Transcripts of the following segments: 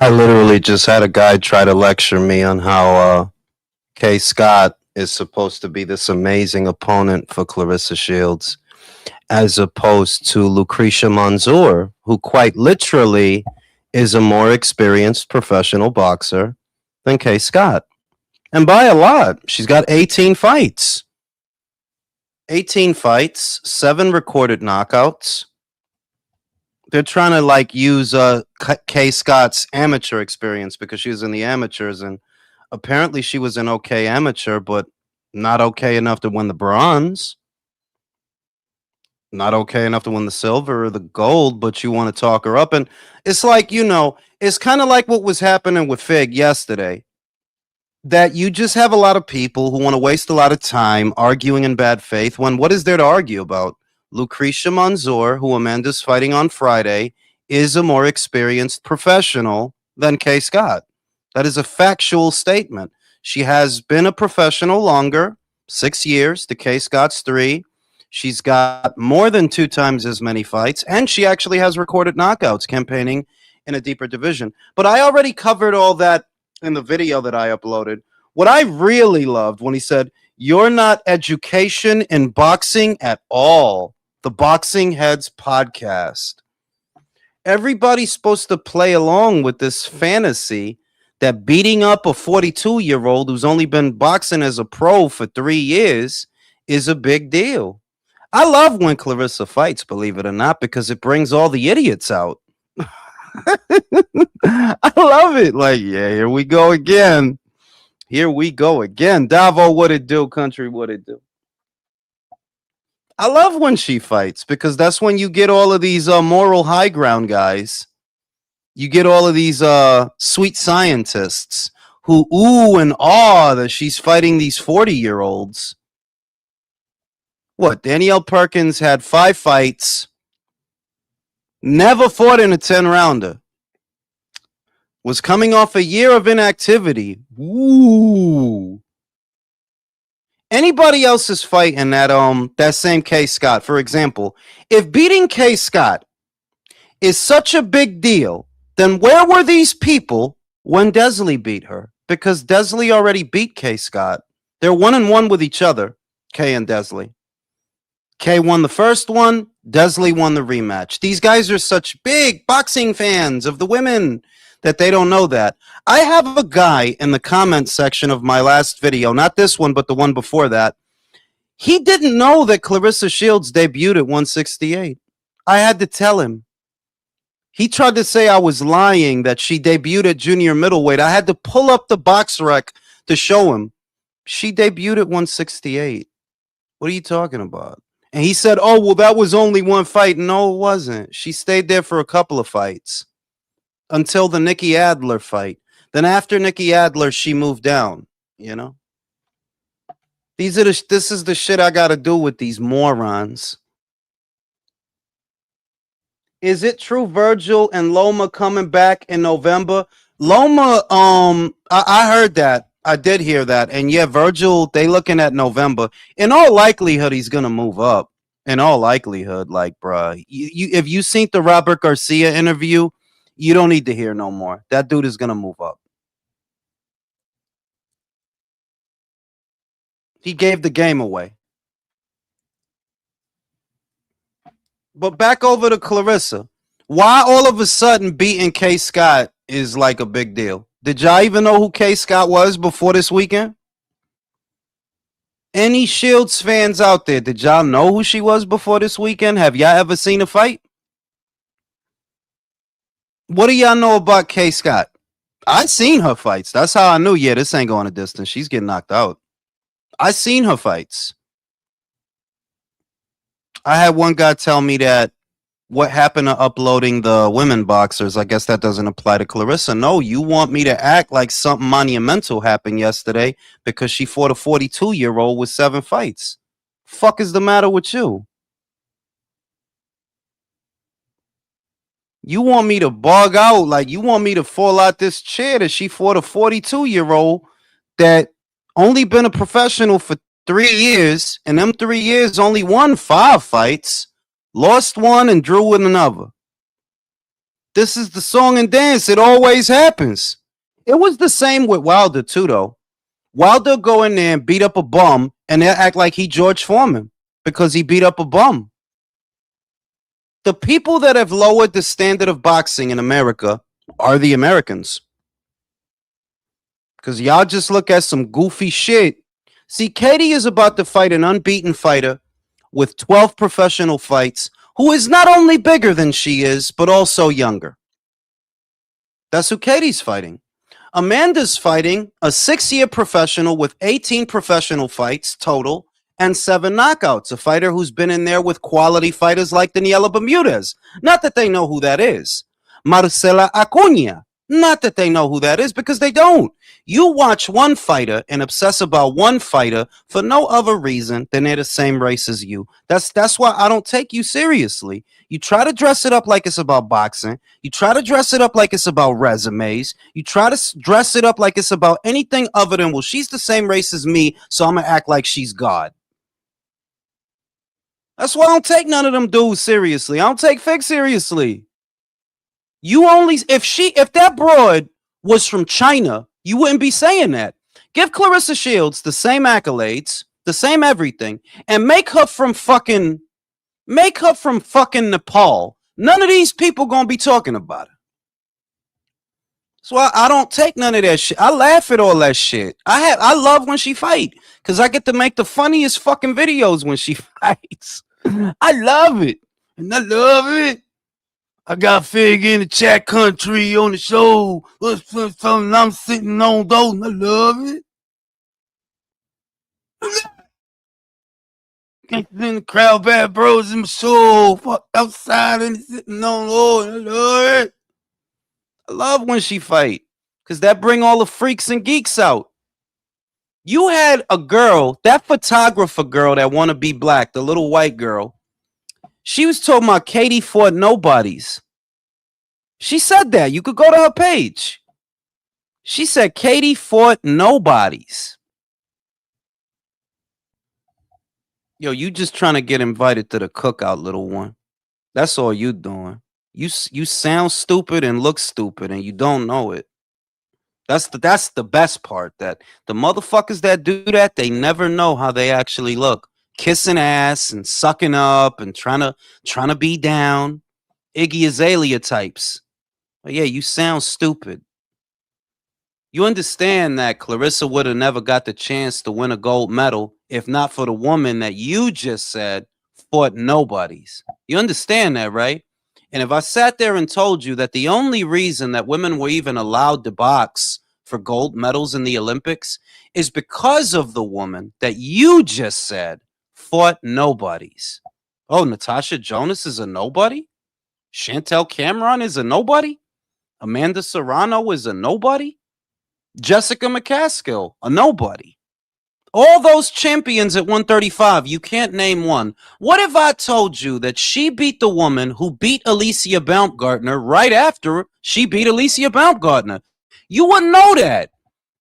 I literally just had a guy try to lecture me on how Kay Scott is supposed to be this amazing opponent for Claressa Shields, as opposed to Lucretia Manzur, who quite literally is a more experienced professional boxer than Kay Scott. And by a lot. She's got 18 fights. 18 fights, 7 recorded knockouts. They're trying to like use Kay Scott's amateur experience because she was in the amateurs, and apparently she was an okay amateur, but not okay enough to win the bronze. Not okay enough to win the silver or the gold, but you want to talk her up. And it's like, it's kind of like what was happening with Fig yesterday. That you just have a lot of people who want to waste a lot of time arguing in bad faith when what is there to argue about? Lucretia Manzur, who Amanda's fighting on Friday, is a more experienced professional than Kay Scott. That is a factual statement. She has been a professional longer, 6 years, to Kay Scott's 3. She's got more than 2 times as many fights, and she actually has recorded knockouts campaigning in a deeper division. But I already covered all that in the video that I uploaded. What I really loved when he said, "You're not education in boxing at all." The Boxing Heads podcast. Everybody's supposed to play along with this fantasy that beating up a 42-year-old who's only been boxing as a pro for 3 years is a big deal. I love when Claressa fights, believe it or not, because it brings all the idiots out. I love it. Like, yeah, here we go again. Here we go again. Davo, what it do? Country, what it do? I love when she fights because that's when you get all of these moral high ground guys. You get all of these sweet scientists who ooh and ah that she's fighting these 40-year-olds. What? Danielle Perkins had 5 fights, never fought in a 10-rounder. Was coming off a year of inactivity. Ooh. Anybody else is fighting that same Kay Scott, for example, if beating Kay Scott is such a big deal, then where were these people when Desley beat her? Because Desley already beat Kay Scott. They're 1-1 with each other, Kay and Desley. Kay won the first one, Desley won the rematch. These guys are such big boxing fans of the women that they don't know that. I have a guy in the comment section of my last video, not this one, but the one before that. He didn't know that Claressa Shields debuted at 168. I had to tell him. He tried to say I was lying, that she debuted at junior middleweight. I had to pull up the box rec to show him. She debuted at 168. What are you talking about? And he said, oh, well, that was only one fight. No, it wasn't. She stayed there for a couple of fights until the Nikki Adler fight. Then after Nikki Adler, she moved down, This is the shit I got to do with these morons. Is it true Virgil and Loma coming back in November? Loma, I heard that. I did hear that. And yeah, Virgil, they looking at November. In all likelihood, he's going to move up. In all likelihood, like, bruh. If you seen the Robert Garcia interview, you don't need to hear no more. That dude is going to move up. He gave the game away. But back over to Claressa. Why all of a sudden beating Kay Scott is like a big deal? Did y'all even know who Kay Scott was before this weekend? Any Shields fans out there, did y'all know who she was before this weekend? Have y'all ever seen a fight? What do y'all know about Kay Scott? I seen her fights. That's how I knew, yeah, this ain't going a distance. She's getting knocked out. I seen her fights. I had one guy tell me that what happened to uploading the women boxers, I guess that doesn't apply to Claressa. No, you want me to act like something monumental happened yesterday because she fought a 42-year-old with 7 fights. Fuck is the matter with you? You want me to bug out, like you want me to fall out this chair that she fought a 42-year-old that only been a professional for 3 years, and them 3 years only won 5 fights, lost 1 and drew with another. This is the song and dance. It always happens. It was the same with Wilder too, though. Wilder go in there and beat up a bum, and they act like he George Foreman because he beat up a bum. The people that have lowered the standard of boxing in America are the Americans. Because y'all just look at some goofy shit. See, Katie is about to fight an unbeaten fighter with 12 professional fights who is not only bigger than she is, but also younger. That's who Katie's fighting. Amanda's fighting a 6-year professional with 18 professional fights total and 7 knockouts. A fighter who's been in there with quality fighters like Daniela Bermudez. Not that they know who that is. Marcela Acuna. Not that they know who that is, because they don't. You watch one fighter and obsess about one fighter for no other reason than they're the same race as you. That's why I don't take you seriously. You try to dress it up like it's about boxing. You try to dress it up like it's about resumes. You try to dress it up like it's about anything other than, well, she's the same race as me, so I'm going to act like she's God. That's why I don't take none of them dudes seriously. I don't take Fig seriously. You only, if that broad was from China, you wouldn't be saying that. Give Claressa Shields the same accolades, the same everything, and make her from fucking Nepal. None of these people gonna be talking about her. So I don't take none of that shit. I laugh at all that shit. I love when she fight, because I get to make the funniest fucking videos when she fights. I love it. And I love it. I got Fig in the chat country on the show. What's something I'm sitting on those? I love it. In the crowd, bad bros in my soul. Fuck outside and sitting on Lord. I love it. I love when she fight, because that bring all the freaks and geeks out. You had a girl, that photographer girl that want to be black, the little white girl. She was talking about Katie fought nobodies. She said that. You could go to her page. She said Katie fought nobodies. Yo, you just trying to get invited to the cookout, little one. That's all you doing. You sound stupid and look stupid, and you don't know it. That's the best part. That the motherfuckers that do that, they never know how they actually look. Kissing ass and sucking up and trying to be down. Iggy Azalea types. But yeah, you sound stupid. You understand that Claressa would have never got the chance to win a gold medal if not for the woman that you just said fought nobodies. You understand that, right? And if I sat there and told you that the only reason that women were even allowed to box for gold medals in the Olympics is because of the woman that you just said fought nobodies. Oh, Natasha Jonas is a nobody? Chantel Cameron is a nobody? Amanda Serrano is a nobody? Jessica McCaskill, a nobody. All those champions at 135, you can't name one. What if I told you that she beat the woman who beat Alicia Baumgartner right after she beat Alicia Baumgartner? You wouldn't know that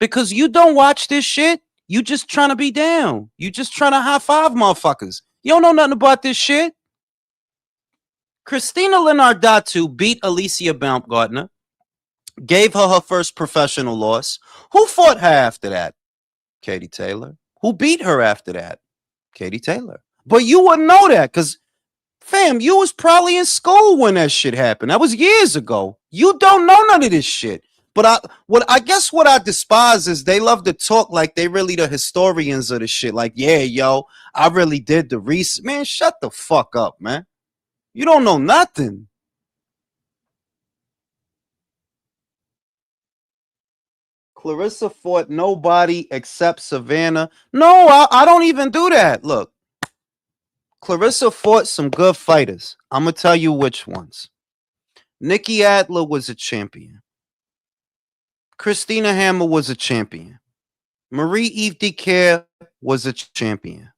because you don't watch this shit. You just trying to be down. You just trying to high five motherfuckers. You don't know nothing about this shit. Christina Lenardatu beat Alicia Baumgartner, gave her first professional loss. Who fought her after that? Katie Taylor. Who beat her after that? Katie Taylor. But you wouldn't know that because, fam, you was probably in school when that shit happened. That was years ago. You don't know none of this shit. But I guess what I despise is they love to talk like they really the historians of the shit. Like, yeah, yo, I really did the research. Man, shut the fuck up, man. You don't know nothing. Claressa fought nobody except Savannah. No, I don't even do that. Look, Claressa fought some good fighters. I'm going to tell you which ones. Nikki Adler was a champion. Christina Hammer was a champion. Marie-Eve Dicaire was a champion.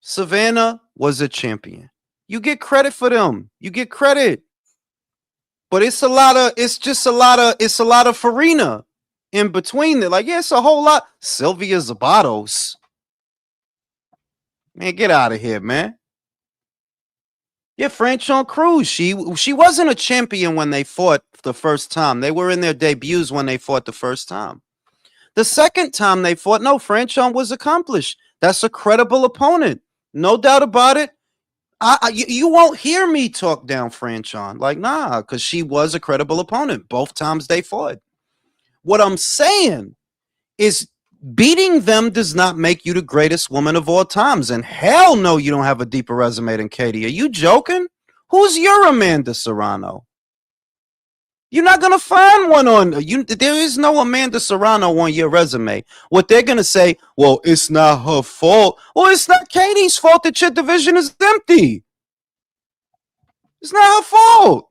Savannah was a champion. You get credit for them. You get credit. But it's a lot of Farina in between. They're like, yeah, it's a whole lot. Sylvia Zabatos. Man, get out of here, man. Yeah, Franchon Cruz. She wasn't a champion when they fought the first time. They were in their debuts when they fought the first time. The second time they fought, no, Franchon was accomplished. That's a credible opponent. No doubt about it. You won't hear me talk down Franchon. Like, nah, because she was a credible opponent both times they fought. What I'm saying is beating them does not make you the greatest woman of all times. And hell no, you don't have a deeper resume than Katie. Are you joking? Who's your Amanda Serrano? You're not gonna find one on you. There is no Amanda Serrano on your resume. What they're gonna say, well, it's not her fault. Well, it's not Katie's fault that your division is empty. It's not her fault.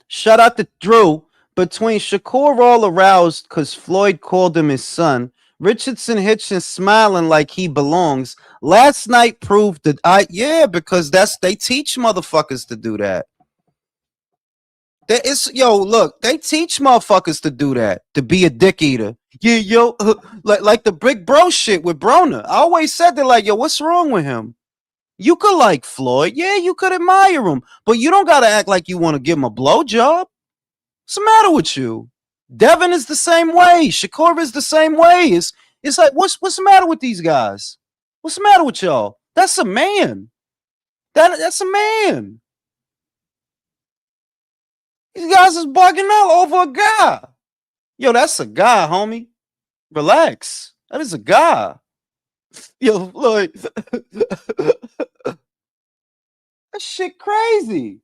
Shout out to Drew. Between Shakur all aroused because Floyd called him his son, Richardson Hitchens smiling like he belongs. Last night proved that yeah, because they teach motherfuckers to do that. Look, they teach motherfuckers to do that, to be a dick eater. Yeah, like the big bro shit with Broner. I always said that, like, yo, what's wrong with him? You could like Floyd, yeah, you could admire him, but you don't gotta act like you want to give him a blowjob. What's the matter with you? Devin is the same way. Shakur is the same way. It's like, what's the matter with these guys? What's the matter with y'all? That's a man. That's a man. These guys is bugging out over a guy. Yo, that's a guy, homie. Relax. That is a guy. Yo, Floyd. That shit crazy.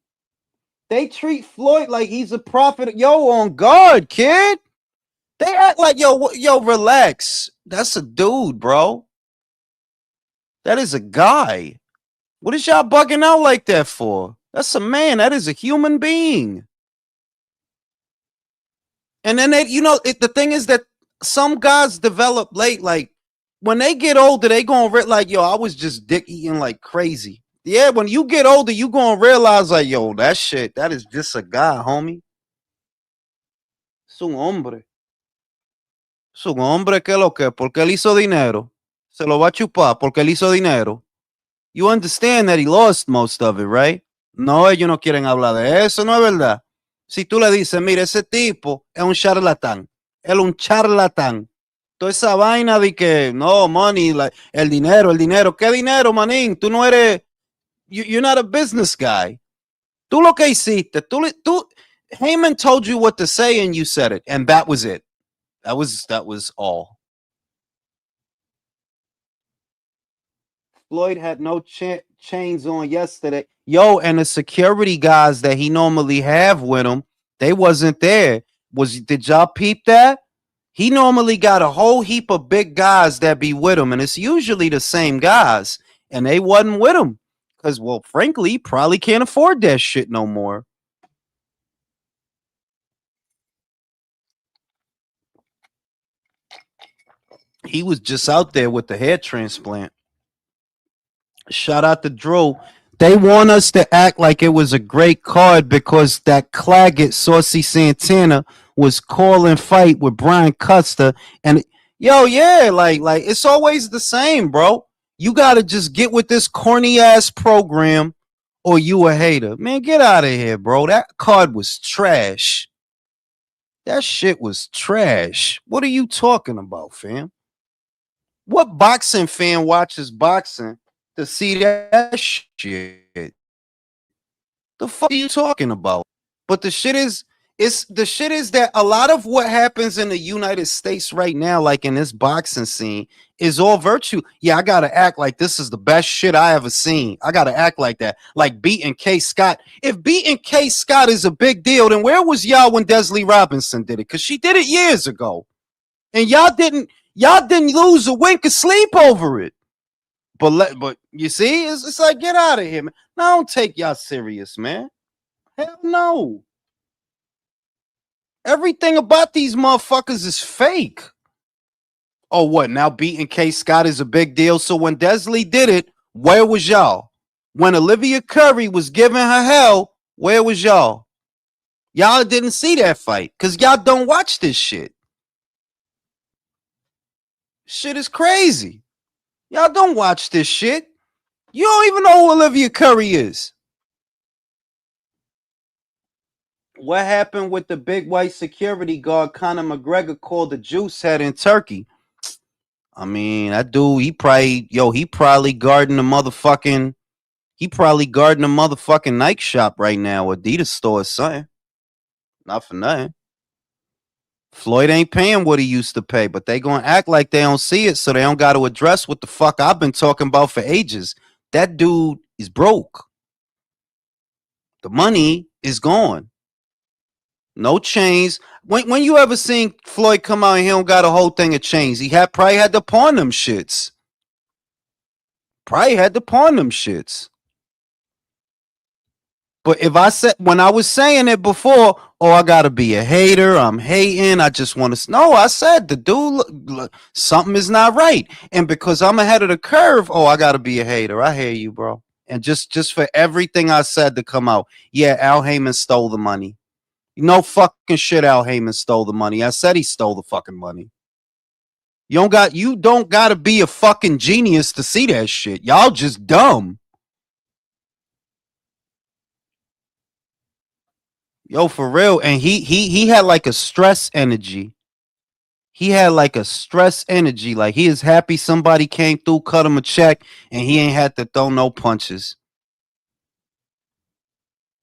They treat Floyd like he's a prophet. Yo, on guard, kid. They act like, yo, relax. That's a dude, bro. That is a guy. What is y'all bugging out like that for? That's a man. That is a human being. And then the thing is that some guys develop late. Like when they get older, they gonna like, yo, I was just dick eating like crazy. Yeah, when you get older, you gonna realize like, yo, that is just a guy, homie. Es un hombre. Es un hombre que lo que, porque él hizo dinero. Se lo va a chupar porque él hizo dinero. You understand that he lost most of it, right? No, ellos no quieren hablar de eso, no es verdad. Si tú le dices, mira, ese tipo es un charlatán, él es un charlatán. Toda esa vaina de que, no, money, el dinero. ¿Qué dinero, manín? Tú no eres, you're not a business guy. Tú lo que hiciste, Heyman told you what to say and you said it, and that was it. That was all. Floyd had no chains on yesterday. Yo, and the security guys that he normally have with him, they wasn't there. Did y'all peep that? He normally got a whole heap of big guys that be with him, and it's usually the same guys, and they wasn't with him because, well, frankly, he probably can't afford that shit no more. He was just out there with the hair transplant. Shout out to Drew. They want us to act like it was a great card because that Claggett Saucy Santana was calling fight with Brian Custer. And yeah, like it's always the same, bro. You gotta just get with this corny ass program or you a hater. Man, get out of here, bro. That card was trash. That shit was trash. What are you talking about, fam? What boxing fan watches boxing to see that shit? The fuck are you talking about? But the shit is, that a lot of what happens in the United States right now, like in this boxing scene, is all virtue. Yeah, I gotta act like this is the best shit I ever seen. I gotta act like that. Like beating K. Scott. If beating K. Scott is a big deal, then where was y'all when Desley Robinson did it? Because she did it years ago. And y'all didn't lose a wink of sleep over it. But you see, it's like, get out of here, man. Now don't take y'all serious, man. Hell no. Everything about these motherfuckers is fake. Oh, what? Now beating K. Scott is a big deal. So when Desley did it, where was y'all? When Olivia Curry was giving her hell, where was y'all? Y'all didn't see that fight because y'all don't watch this shit. Shit is crazy. Y'all don't watch this shit. You don't even know who Olivia Curry is. What happened with the big white security guard Conor McGregor called the juice head in Turkey? I mean, that dude, he probably guarding the motherfucking, he probably guarding the motherfucking Nike shop right now, Adidas store or something. Not for nothing. Floyd ain't paying what he used to pay, but they gonna act like they don't see it, so they don't got to address what the fuck I've been talking about for ages. That dude is broke. The money is gone. No chains. When you ever seen Floyd come out and he don't got a whole thing of chains? He probably had to pawn them shits. Probably had to pawn them shits. But if I said when I was saying it before, oh, I gotta be a hater. I'm hating. I just want to. No, I said the dude, look, something is not right, and because I'm ahead of the curve, oh, I gotta be a hater. I hear you, bro. And just for everything I said to come out, yeah, Al Heyman stole the money. No fucking shit, Al Heyman stole the money. I said he stole the fucking money. You don't gotta be a fucking genius to see that shit. Y'all just dumb. Yo, for real. And he had like a stress energy. He had like a stress energy. Like he is happy somebody came through, cut him a check, and he ain't had to throw no punches.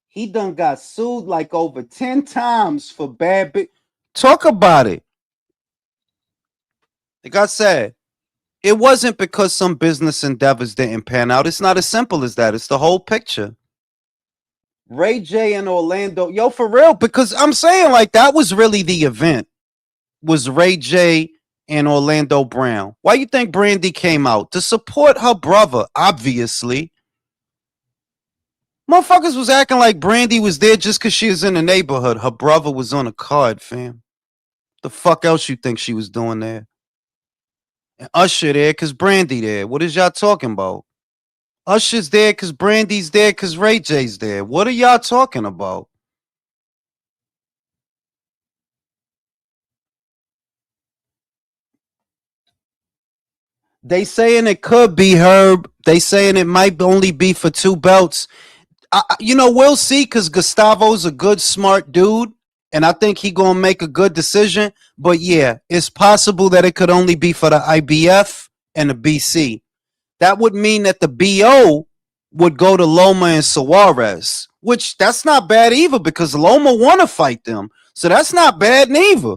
He done got sued like over 10 times for bad bit. Talk about it. Like I said, it wasn't because some business endeavors didn't pan out. It's not as simple as that. It's the whole picture. Ray J and Orlando, yo, for real, because I'm saying like that was really the event. Was Ray J and Orlando Brown. Why you think Brandy came out? To support her brother, obviously. Motherfuckers was acting like Brandy was there just because she was in the neighborhood. Her brother was on a card, fam. The fuck else you think she was doing there? And Usher there because Brandy there. What is y'all talking about? Usher's there because Brandy's there because Ray J's there. What are y'all talking about? They saying it could be Herb. They saying it might only be for two belts. We'll see because Gustavo's a good, smart dude, and I think he gonna make a good decision. But yeah, it's possible that it could only be for the IBF and the BC. That would mean that the BO would go to Loma and Suarez, which that's not bad either because Loma want to fight them, so that's not bad neither.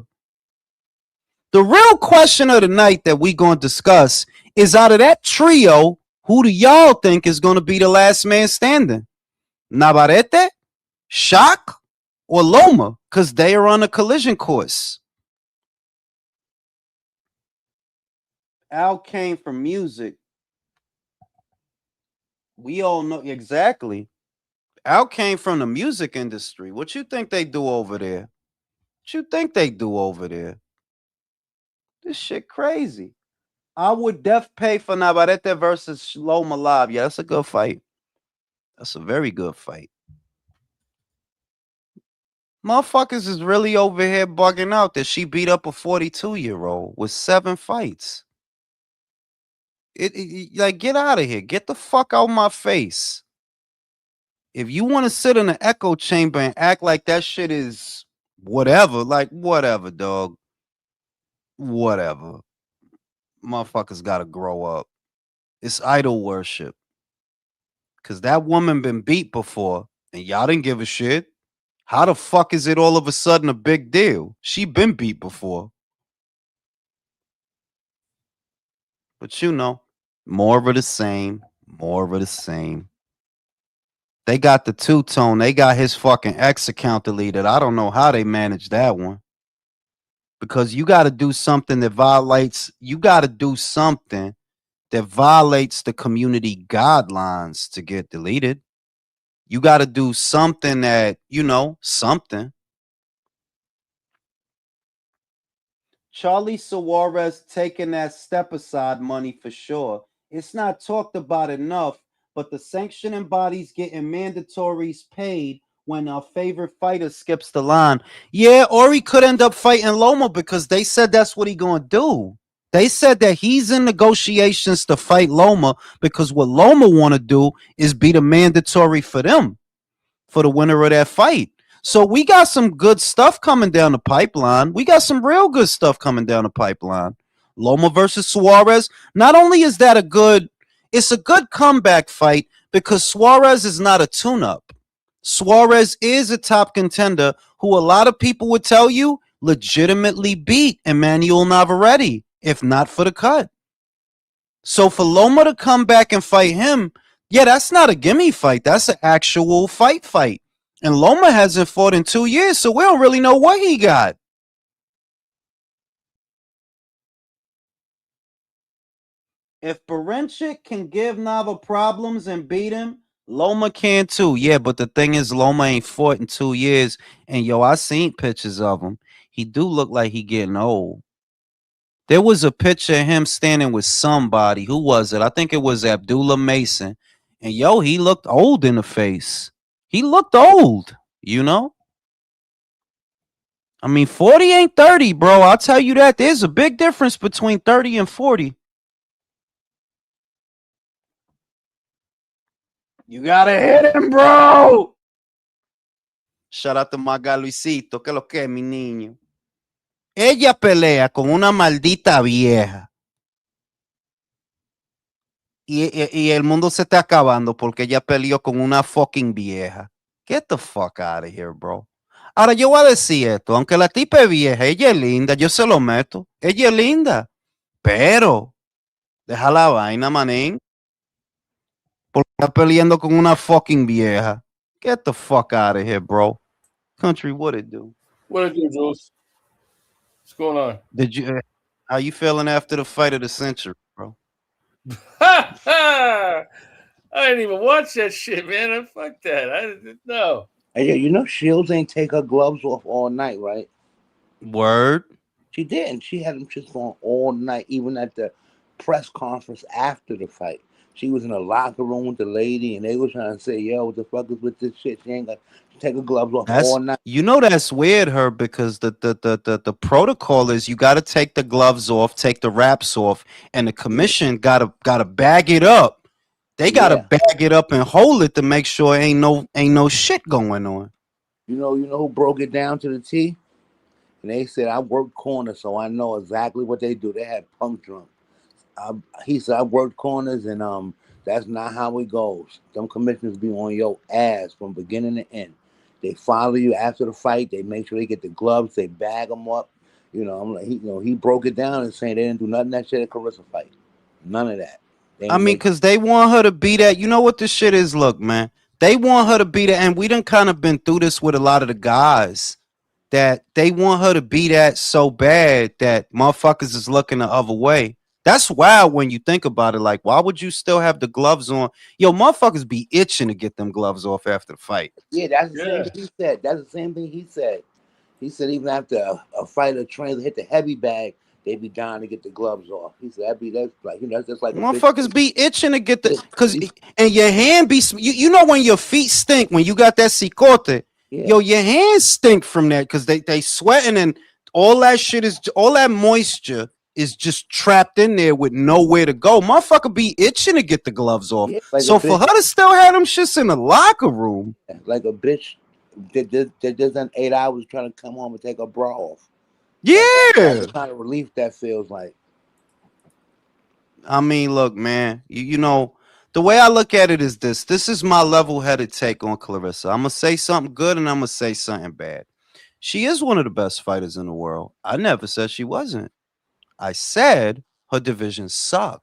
The real question of the night that we gonna discuss is out of that trio, who do y'all think is gonna be the last man standing? Navarrete, Shock, or Loma, because they are on a collision course. Al came from music. We all know exactly. Al came from the music industry. What you think they do over there? What you think they do over there? This shit crazy. I would def pay for Navarrete versus Loma live. Yeah, that's a good fight. That's a very good fight. Motherfuckers is really over here bugging out that she beat up a 42-year-old with 7 fights. Like, get out of here. Get the fuck out my face. If you want to sit in an echo chamber and act like that shit is whatever, like whatever, dog. Whatever. Motherfuckers gotta grow up. It's idol worship. Cause that woman been beat before and y'all didn't give a shit. How the fuck is it all of a sudden a big deal? She been beat before. But more of the same. More of the same. They got the two-tone. They got his fucking X account deleted. I don't know how they managed that one. Because you got to do something that violates. You got to do something that violates the community guidelines to get deleted. You got to do something that, something. Charlie Suarez taking that step aside money for sure. It's not talked about enough, but the sanctioning bodies getting mandatories paid when our favorite fighter skips the line. Yeah, or he could end up fighting Loma because they said that's what he gonna do. They said that he's in negotiations to fight Loma because what Loma want to do is be the mandatory for them for the winner of that fight. So we got some good stuff coming down the pipeline. We got some real good stuff coming down the pipeline. Loma versus Suarez. Not only is that it's a good comeback fight because Suarez is not a tune-up. Suarez is a top contender who a lot of people would tell you legitimately beat Emmanuel Navarrete, if not for the cut. So for Loma to come back and fight him, yeah, that's not a gimme fight. That's an actual fight. And Loma hasn't fought in 2 years, so we don't really know what he got. If Barenchik can give Nava problems and beat him, Loma can too. Yeah, but the thing is, Loma ain't fought in 2 years. And yo, I seen pictures of him. He do look like he getting old. There was a picture of him standing with somebody. Who was it? I think it was Abdullah Mason. And yo, he looked old in the face. He looked old, you know? I mean, 40 ain't 30, bro. I'll tell you that. There's a big difference between 30 and 40. You gotta hit him, bro. Shout out to Maga Luisito. Que lo que, mi niño. Ella pelea con una maldita vieja. Y el mundo se está acabando porque ella peleó con una fucking vieja. Get the fuck out of here, bro. Ahora yo voy a decir esto, aunque la tipa es vieja, ella es linda, yo se lo meto. Ella es linda, pero deja la vaina, manín, porque está peleando con una fucking vieja. Get the fuck out of here, bro. Country, what it do? What it do, Jules? What's going on? Did you? How you feeling after the fight of the century, bro? I didn't even watch that shit, man. Fuck that. I didn't know. Hey, you know Shields ain't take her gloves off all night, right? Word. She didn't. She had them just on all night, even at the press conference after the fight. She was in the locker room with the lady, and they were trying to say, "Yo, what the fuck is with this shit? She ain't got to take her gloves off all That's night." that's weird, her, because the protocol is you got to take the gloves off, take the wraps off, and the Yeah, commission gotta bag it up. They gotta yeah. bag it up and hold it to make sure ain't no shit going on. You know who broke it down to the T? And they said, "I worked corners, so I know exactly what they do." They had Punk drunk. He said, "I worked corners, and that's not how it goes. Them commissioners be on your ass from beginning to end. They follow you after the fight. They make sure they get the gloves. They bag them up. I'm like, he broke it down and saying they didn't do nothing that shit at Claressa fight. None of that. They I ain't mean, make. because they want her to be that. You know what this shit is? Look, man, they want her to be that, and we done kind of been through this with a lot of the guys that they want her to be that so bad that motherfuckers is looking the other way. That's wild when you think about it. Like, why would you still have the gloves on? Yo, motherfuckers be itching to get them gloves off after the fight. Yeah, that's the same Yeah. thing he said. That's the same thing he said. He said even after a fighter trains hit the heavy bag, they be down to get the gloves off. He said that's like that's just like a bitch. Motherfuckers be itching to get the Yeah, cause and your hand be you know when your feet stink when you got that cicote, yeah, yo, your hands stink from that because they sweating and all that shit is all that moisture is just trapped in there with nowhere to go. Motherfucker be itching to get the gloves off. yeah, like a So for bitch. her to still have them shits in the locker room, Like a bitch that just done 8 hours trying to come home and take her bra off. That's yeah. the kind of relief that feels like. I mean, look, man, the way I look at it is this. This is my level-headed take on Claressa. I'm gonna say something good and I'm gonna say something bad. She is one of the best fighters in the world. I never said she wasn't. I said her divisions suck.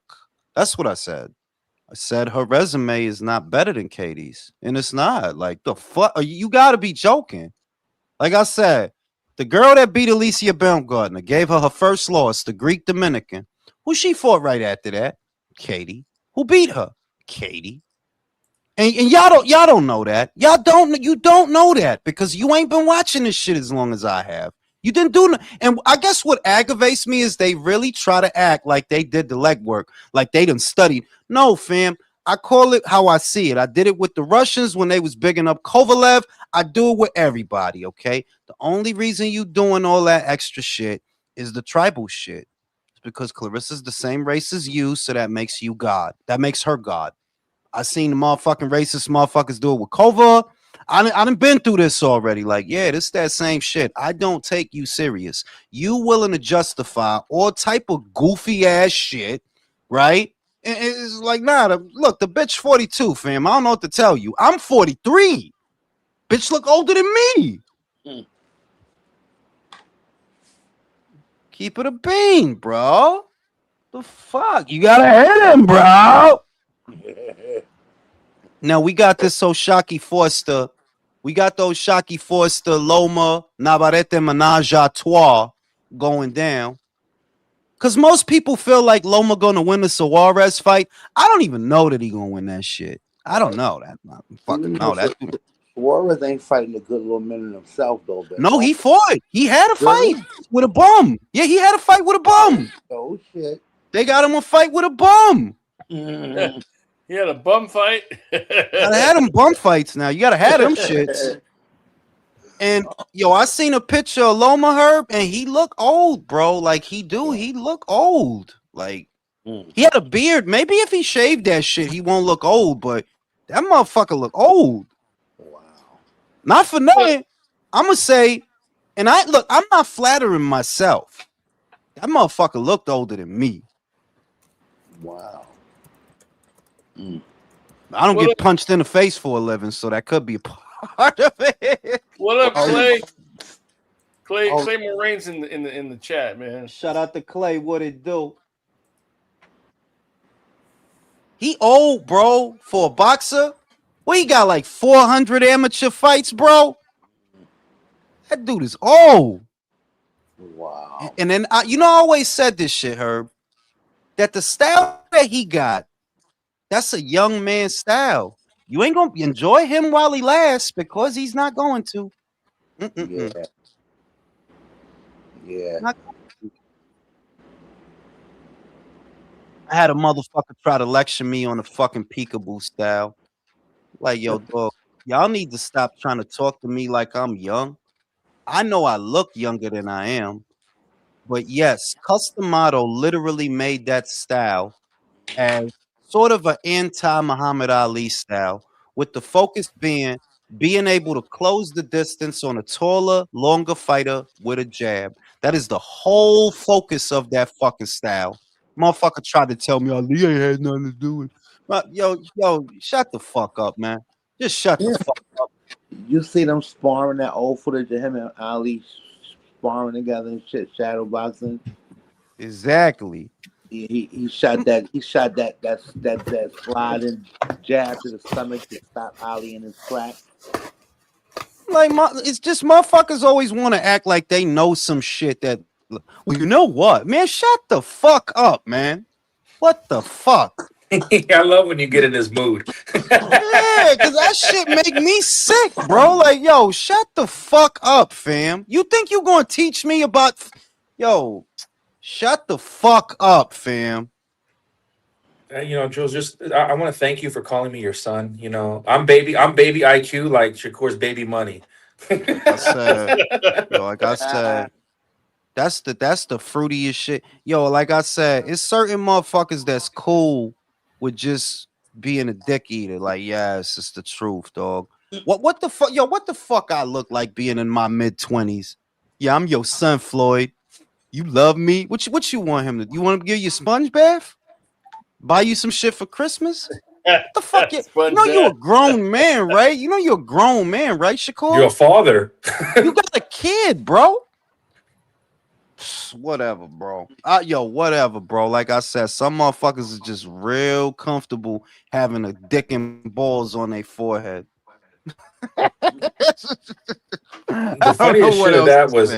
That's what I said. I said her resume is not better than Katie's, and it's not. Like the fuck, you got to be joking. Like I said, the girl that beat Alicia Baumgartner gave her first loss, the Greek Dominican. Who she fought right after that? Katie. Who beat her? Katie. And y'all don't know that. You don't know that because you ain't been watching this shit as long as I have. You didn't do no, and I guess what aggravates me is they really try to act like they did the legwork, like they done studied. No, fam. I call it how I see it. I did it with the Russians when they was bigging up Kovalev. I do it with everybody, okay? The only reason you doing all that extra shit is the tribal shit. because Clarissa's the same race as you, so that makes you God. That makes her God. I seen the motherfucking racist motherfuckers do it with Kova. I done been through this already. Like, yeah, this that same shit. I don't take you serious. You willing to justify all type of goofy ass shit, right? And it's like, nah, look, the bitch 42, fam. I don't know what to tell you. I'm 43. Bitch look older than me. Mm. Keep it a bean, bro. The fuck? You gotta hit him, bro. Now we got this Oshaki Forster. We got those Shaki Forster, Loma, Navarrete Menage a Trois going down. Because most people feel like Loma gonna win the Suarez fight. I don't even know that he gonna win that shit. I don't know that. I fucking know that. Suarez ain't fighting a good little minute himself, though. But No, he fought. He had a fight with a bum. Yeah, he had a fight with a bum. Oh, shit. They got him a fight with a bum. Mm. He had a bum fight. Gotta have them bum fights now. You gotta have them shits. And yo, I seen a picture of Loma Herb, and he look old, bro. Like he look old. Like he had a beard. Maybe if he shaved that shit, he won't look old. But that motherfucker look old. Wow. Not for nothing. I'ma say, and I'm not flattering myself. That motherfucker looked older than me. Wow. I don't get punched in the face for a living, so that could be a part of it. What up, Clay? Clay Moraine's in the chat, man. Shout out to Clay. What it do? He old, bro, for a boxer. Well, he got like 400 amateur fights, bro. That dude is old. Wow. And then I always said this shit, Herb, that the style that he got, that's a young man's style. You ain't gonna enjoy him while he lasts because he's not going to. Yeah. I had a motherfucker try to lecture me on the fucking peekaboo style. Like, yo, dog, y'all need to stop trying to talk to me like I'm young. I know I look younger than I am. But yes, Customato literally made that style as sort of an anti-Muhammad Ali style, with the focus being able to close the distance on a taller, longer fighter with a jab. That is the whole focus of that fucking style. Motherfucker tried to tell me Ali ain't had nothing to do with it. Yo, shut the fuck up, man. Just shut the fuck up. You see them sparring, that old footage of him and Ali sparring together and shit, shadow boxing. Exactly. He shot that sliding jab to the stomach to stop Ali in his track. Like, it's just motherfuckers always want to act like they know some shit that, well, you know what, man? Shut the fuck up, man. What the fuck? I love when you get in this mood. Yeah, because that shit make me sick, bro. Like, yo, shut the fuck up, fam. You think you gonna teach me about, yo, shut the fuck up, fam. Jules, I want to thank you for calling me your son. I'm baby IQ, like Shakur's baby money. Like I said, that's the fruitiest shit. Yo, like I said, it's certain motherfuckers that's cool with just being a dick eater. Like, yes, it's the truth, dog. What the fuck? Yo, what the fuck I look like being in my mid-20s? Yeah, I'm your son, Floyd. You love me? What you want him to? You want him to give you a sponge bath? Buy you some shit for Christmas? What the fuck? You know you're a grown man, right? You know you're a grown man, right, Shakur? You're a father. You got a kid, bro. Whatever, bro. Whatever, bro. Like I said, some motherfuckers is just real comfortable having a dick and balls on their forehead. The funniest shit of that was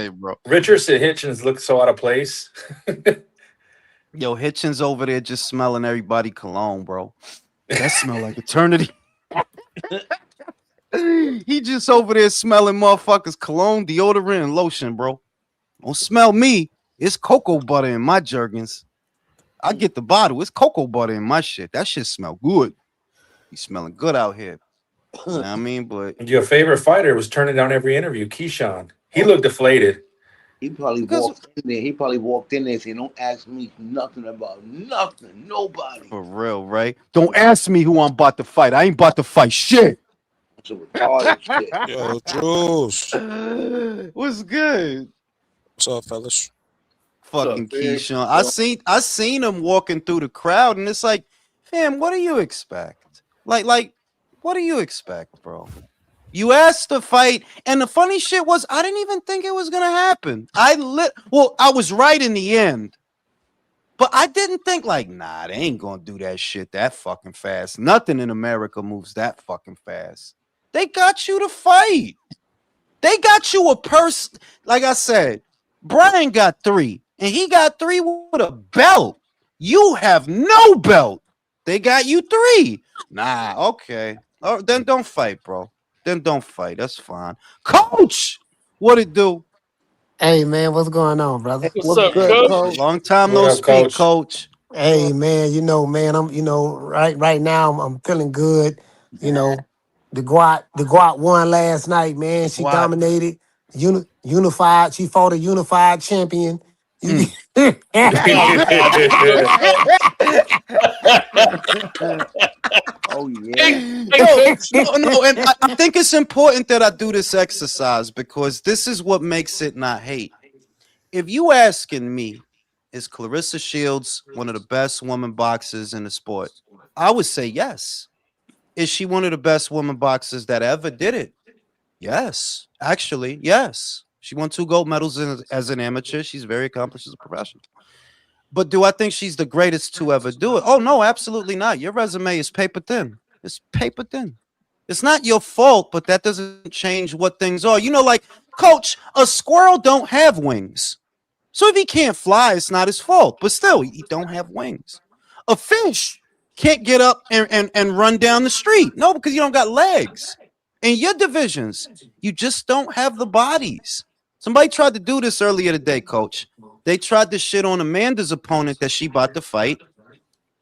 Richardson Hitchens looked so out of place. Yo, Hitchens over there just smelling everybody cologne, bro. That smell like eternity. He just over there smelling motherfuckers cologne, deodorant, and lotion, bro. Don't smell me. It's cocoa butter in my Jergens. I get the bottle. It's cocoa butter in my shit. That shit smell good. He's smelling good out here. You know what I mean? But your favorite fighter was turning down every interview, Keyshawn. He looked deflated. He probably Because walked in there. He probably walked in there and said, "Don't ask me nothing about nothing, nobody." for real, right? Don't ask me who I'm about to fight. I ain't about to fight shit. Some retarded shit. Yo, Jules. What's good? What's up, fellas? What's up, Fucking big? Keyshawn. I seen him walking through the crowd, and it's like, fam, what do you expect? Like, what do you expect, bro? You asked to fight, and the funny shit was, I didn't even think it was gonna happen. Well, I was right in the end, but I didn't think like, nah, they ain't gonna do that shit that fucking fast. Nothing in America moves that fucking fast. They got you to fight. They got you a person. Like I said, Brian got 3, and he got 3 with a belt. You have no belt. They got you 3. Nah, okay. Oh, then don't fight, bro. Then don't fight. That's fine. Coach, what it do? Hey man, what's going on, brother? What's What's up, good, coach? coach? Long time What no up, speak, coach? coach. Hey man, man, I'm right now I'm feeling good. You know, the Guat won last night, man. She What? dominated, unified. She fought a unified champion. You Mm. Oh yeah. Hey, Yo, coach. no, and I think it's important that I do this exercise because this is what makes it not hate. If you asking me, is Claressa Shields one of the best women boxers in the sport? I would say yes. Is she one of the best women boxers that ever did it? Yes. Actually, yes. She won 2 gold medals as an amateur. She's very accomplished as a professional. But do I think she's the greatest to ever do it? Oh, no, absolutely not. Your resume is paper thin. It's paper thin. It's not your fault, but that doesn't change what things are. You know, like, coach, a squirrel don't have wings. So if he can't fly, it's not his fault. But still, he don't have wings. A fish can't get up and run down the street. No, because you don't got legs. In your divisions, you just don't have the bodies. Somebody tried to do this earlier today, coach. They tried to shit on Amanda's opponent that she about to fight.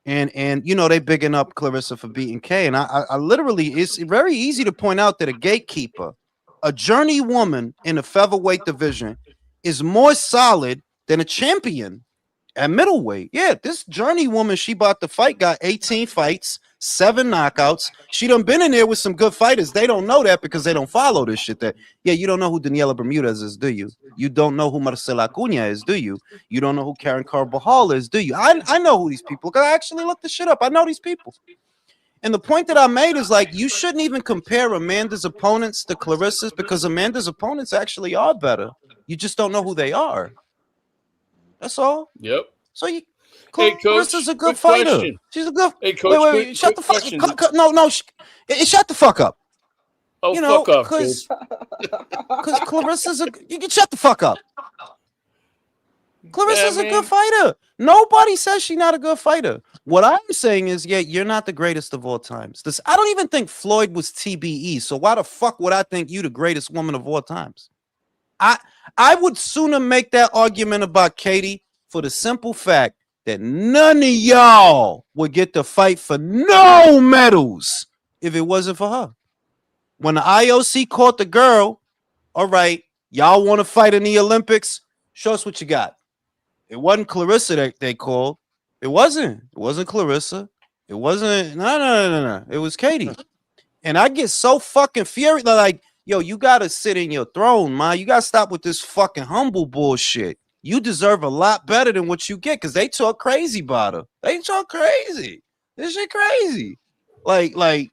And you know, they bigging up Claressa for beating Kay. And I literally, it's very easy to point out that a gatekeeper, a journey woman in the featherweight division, is more solid than a champion at middleweight. Yeah, this journey woman she about to fight got 18 fights, 7 knockouts. She done been in there with some good fighters. They don't know that because they don't follow this shit. That you don't know who Daniela Bermudez is, do you? You don't know who Marcela Acuna is, do you? You don't know who Karen Carbajal is, do you? I know who these people, because I actually looked the shit up. I know these people. And the point that I made is like, you shouldn't even compare Amanda's opponents to Claressa's, because Amanda's opponents actually are better. You just don't know who they are. That's all. Yep. So you, Hey, coach. Claressa's a good Quick fighter. question. She's a good. Hey, coach. Wait. Shut Quick the fuck. question. No. Shut the fuck up. Oh, You know, fuck off, because coach. Claressa's a. You can shut the fuck up. Claressa's Yeah, a good man. fighter. Nobody says she's not a good fighter. What I'm saying is, yeah, you're not the greatest of all times. I don't even think Floyd was TBE. So why the fuck would I think you the greatest woman of all times? I would sooner make that argument about Katie for the simple fact that none of y'all would get to fight for no medals if it wasn't for her. When the IOC caught the girl, all right, y'all want to fight in the Olympics? Show us what you got. It wasn't Claressa that they called. It wasn't. It wasn't Claressa. It wasn't. No. It was Katie. And I get so fucking furious. Like, yo, you gotta sit in your throne, man. You gotta stop with this fucking humble bullshit. You deserve a lot better than what you get, because they talk crazy about her. They talk crazy. This shit crazy. Like,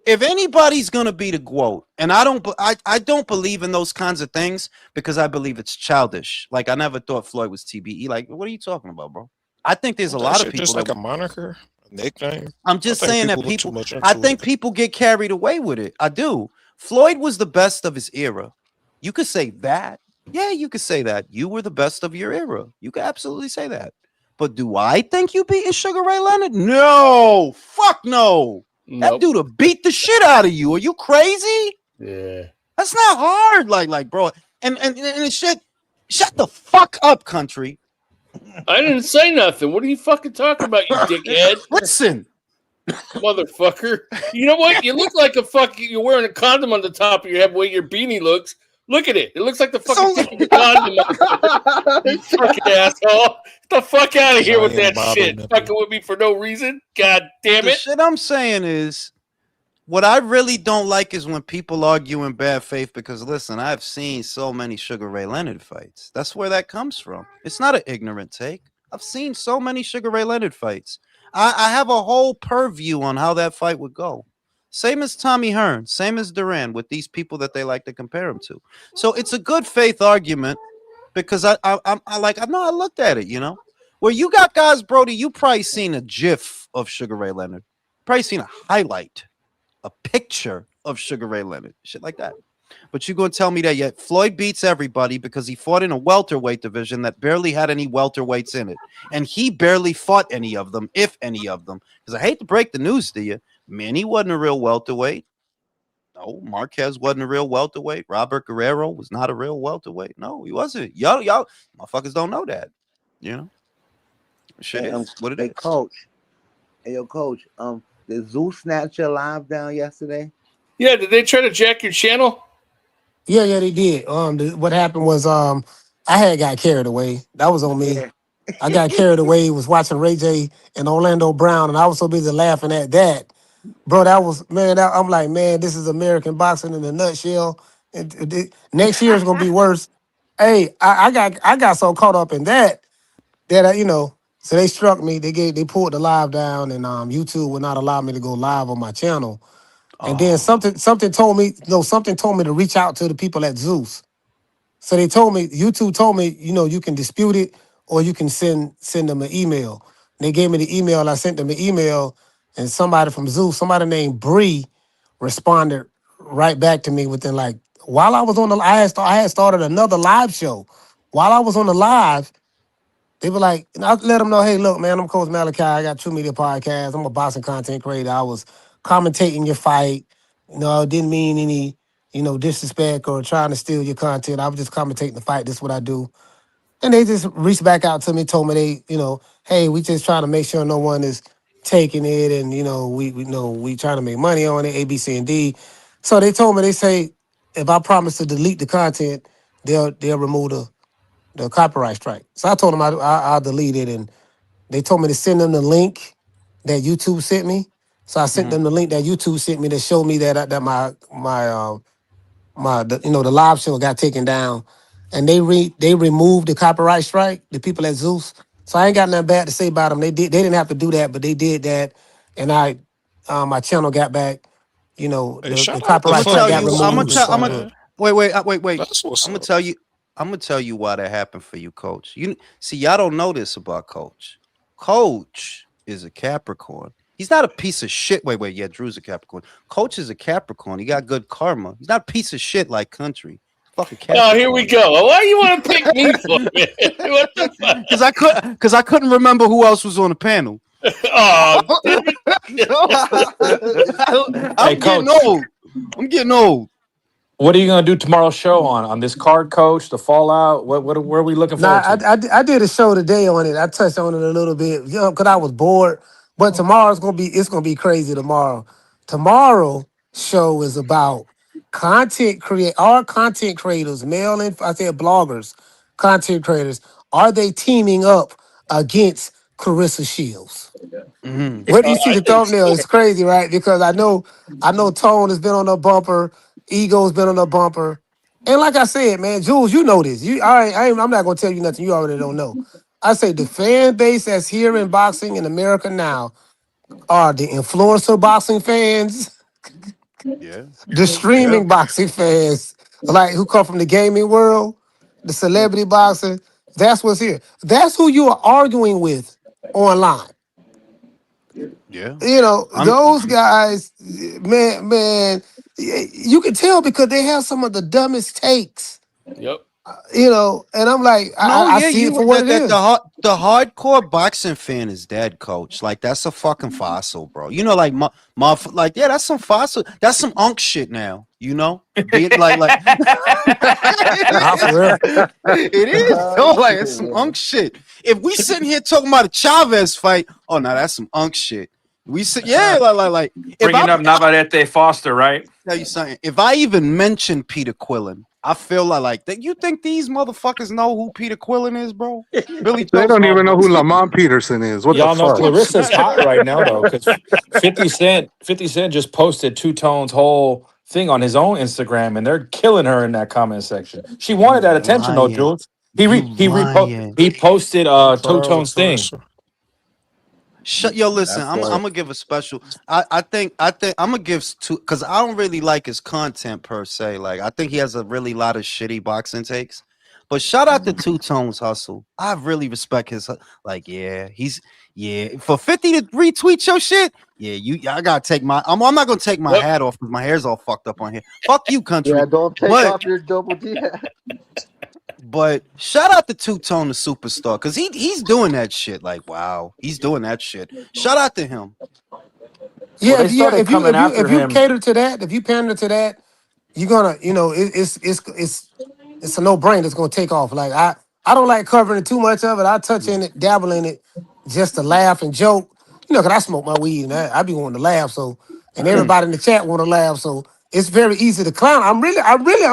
if anybody's gonna be the GOAT, and I don't believe in those kinds of things because I believe it's childish. Like, I never thought Floyd was TBE. Like, what are you talking about, bro? I think there's a That lot of shit people just that like a moniker, a nickname. I'm just I think saying that look too people, much I into think it. people get carried away with it. I do. Floyd was the best of his era. You could say that. Yeah, you could say that. You were the best of your era. You could absolutely say that. But do I think you beating Sugar Ray Leonard? No. Fuck no. That Nope. dude will beat the shit out of you. Are you crazy? Yeah. That's not hard. Like, bro. And shit. Shut the fuck up, country. I didn't say nothing. What are you fucking talking about, you dickhead? Listen. Motherfucker. You know what? You look like a fuck. You're wearing a condom on the top of your head, the way your beanie looks. Look at it. It looks like the It's fucking only- tip of a condom. You fucking asshole. Get the fuck out of here with Giant that bottle shit. nipple. Fucking with me for no reason. God damn The it. shit I'm saying is, what I really don't like is when people argue in bad faith because, listen, I've seen so many Sugar Ray Leonard fights. That's where that comes from. It's not an ignorant take. I've seen so many Sugar Ray Leonard fights. I have a whole purview on how that fight would go. Same as Tommy Hearn, same as Duran with these people that they like to compare him to. So it's a good faith argument because I know I looked at it, you know. Where you got guys, Brody, you probably seen a GIF of Sugar Ray Leonard. Probably seen a highlight, a picture of Sugar Ray Leonard, shit like that. But you gonna tell me that yet Floyd beats everybody because he fought in a welterweight division that barely had any welterweights in it, and he barely fought any of them, if any of them. Because I hate to break the news to you, Manny wasn't a real welterweight. No, Marquez wasn't a real welterweight. Robert Guerrero was not a real welterweight. No, he wasn't. Y'all, motherfuckers don't know that. You know, shit Hey, is what it hey, is. coach. Hey, yo, coach. Did Zeus snatch your live down yesterday? Yeah, did they try to jack your channel? Yeah, they did. What happened was I had got carried away. That was on me. Yeah. I got carried away. Was watching Ray J and Orlando Brown, and I was so busy laughing at that, bro. That was man. I'm like, man, this is American boxing in a nutshell. Next year is gonna be worse. Hey, I got so caught up in that so they struck me. They pulled the live down, and YouTube would not allow me to go live on my channel. And then Oh, something told me to reach out to the people at Zeus. So they told me, YouTube told me, you can dispute it or you can send them an email. And they gave me the email. I sent them the email, and somebody from Zeus, somebody named Bree, responded right back to me within like while I was on the I had started another live show. While I was on the live, they were like, and I let them know, hey, look, man, I'm Coach Malachi. I got True Media Podcast. I'm a boxing content creator. I was commentating your fight. I didn't mean any, disrespect or trying to steal your content. I was just commentating the fight. This is what I do. And they just reached back out to me, told me hey, we just trying to make sure no one is taking it, and we trying to make money on it, A, B, C, and D. So they told me, they say, if I promise to delete the content, they'll remove the copyright strike. So I told them I'll delete it, and they told me to send them the link that YouTube sent me. So I sent them the link that YouTube sent me that showed me that the live show got taken down, and they removed the copyright strike. The people at Zeus. So I ain't got nothing bad to say about them. They didn't have to do that, but they did that, and my channel got back. Hey, The shout out to I'm gonna copyright strike tell got you. I'm gonna removed. Zeus, It's tell. all I'm gonna good. man. wait. That's what's I'm gonna up. tell you. I'm gonna tell you why that happened for you, Coach. You see, y'all don't know this about Coach. Coach is a Capricorn. He's not a piece of shit. Wait. Yeah, Drew's a Capricorn. Coach is a Capricorn. He got good karma. He's not a piece of shit like Country. Fucking Capricorn. Oh, here we go. Why do you want to pick me for it? What the fuck? Because I couldn't remember who else was on the panel. Oh, damn it. Hey, I'm getting Coach. old. I'm getting old. What are you gonna do tomorrow's show on this card, Coach? The fallout. Where are we looking forward Nah, to? I did a show today on it. I touched on it a little bit, because I was bored. But tomorrow's gonna be crazy tomorrow. Tomorrow show is about our content creators, male and I said bloggers, content creators. Are they teaming up against Claressa Shields? Mhm. What do you see I the think thumbnail? so. It's crazy, right? Because I know Tone has been on a bumper, Ego's been on a bumper. And like I said, man, Jules, you know this. I'm not gonna tell you nothing you already don't know. I say the fan base that's here in boxing in America now are the influencer boxing fans, Yeah. the Yeah. streaming boxing fans, like who come from the gaming world, the celebrity boxing. That's what's here. That's who you are arguing with online. Yeah. I'm Those guys, man, you can tell because they have some of the dumbest takes, Yep. and I'm like, No, I yeah, see it you for what that it that is. the hardcore boxing fan is dead, Coach. Like that's a fucking fossil, bro. Like like yeah, that's some fossil. That's some unk shit now. Being like Nah, for real. it is, though. Like it's some unk shit. If we sitting here talking about a Chavez fight, oh no, that's some unk shit. We sit, yeah, like if Bringing up Navarrete Foster, right? tell you something. If I even mention Peter Quillen, I feel like that. You think these motherfuckers know who Peter Quillen is, bro? Billy They Joe's don't even know Almost. who Lamont Peterson is. What the Y'all know fuck? Clarissa's hot right now though, because 50 Cent just posted Two Tone's whole thing on his own Instagram, and they're killing her in that comment section. She wanted You that attention though, lying. Jules. You lying. He posted Good for Two her with Tone's thing. Claressa. Yo, listen, That's I'm dope. gonna give a special. I think I'm gonna give two because I don't really like his content per se. Like I think he has a really lot of shitty boxing takes. But shout out to Two Tones Hustle. I really respect his like. Yeah, for 50 to retweet your shit. Yeah, I gotta take my. I'm not gonna take my Yep. hat off because my hair's all fucked up on here. Fuck you, country. Yeah, don't take But off your double D hat. But shout out to Two Tone the Superstar because he's doing that shit. Like, wow, he's doing that shit. Shout out to him. Well, Yeah, they started coming after if you him. cater to that, if you pander to that, you're gonna, it's a no brainer. It's gonna take off. Like I don't like covering too much of it. I touch in it, dabble in it, just to laugh and joke. Cause I smoke my weed and I be wanting to laugh. So and everybody in the chat want to laugh. So it's very easy to clown. I'm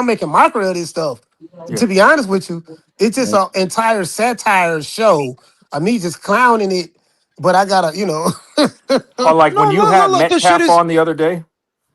making mockery of this stuff. Yeah. To be honest with you, it's just an entire satire show of me just clowning it. But I gotta, Or like when No, you no, no. had Look, Metcalf on the other day.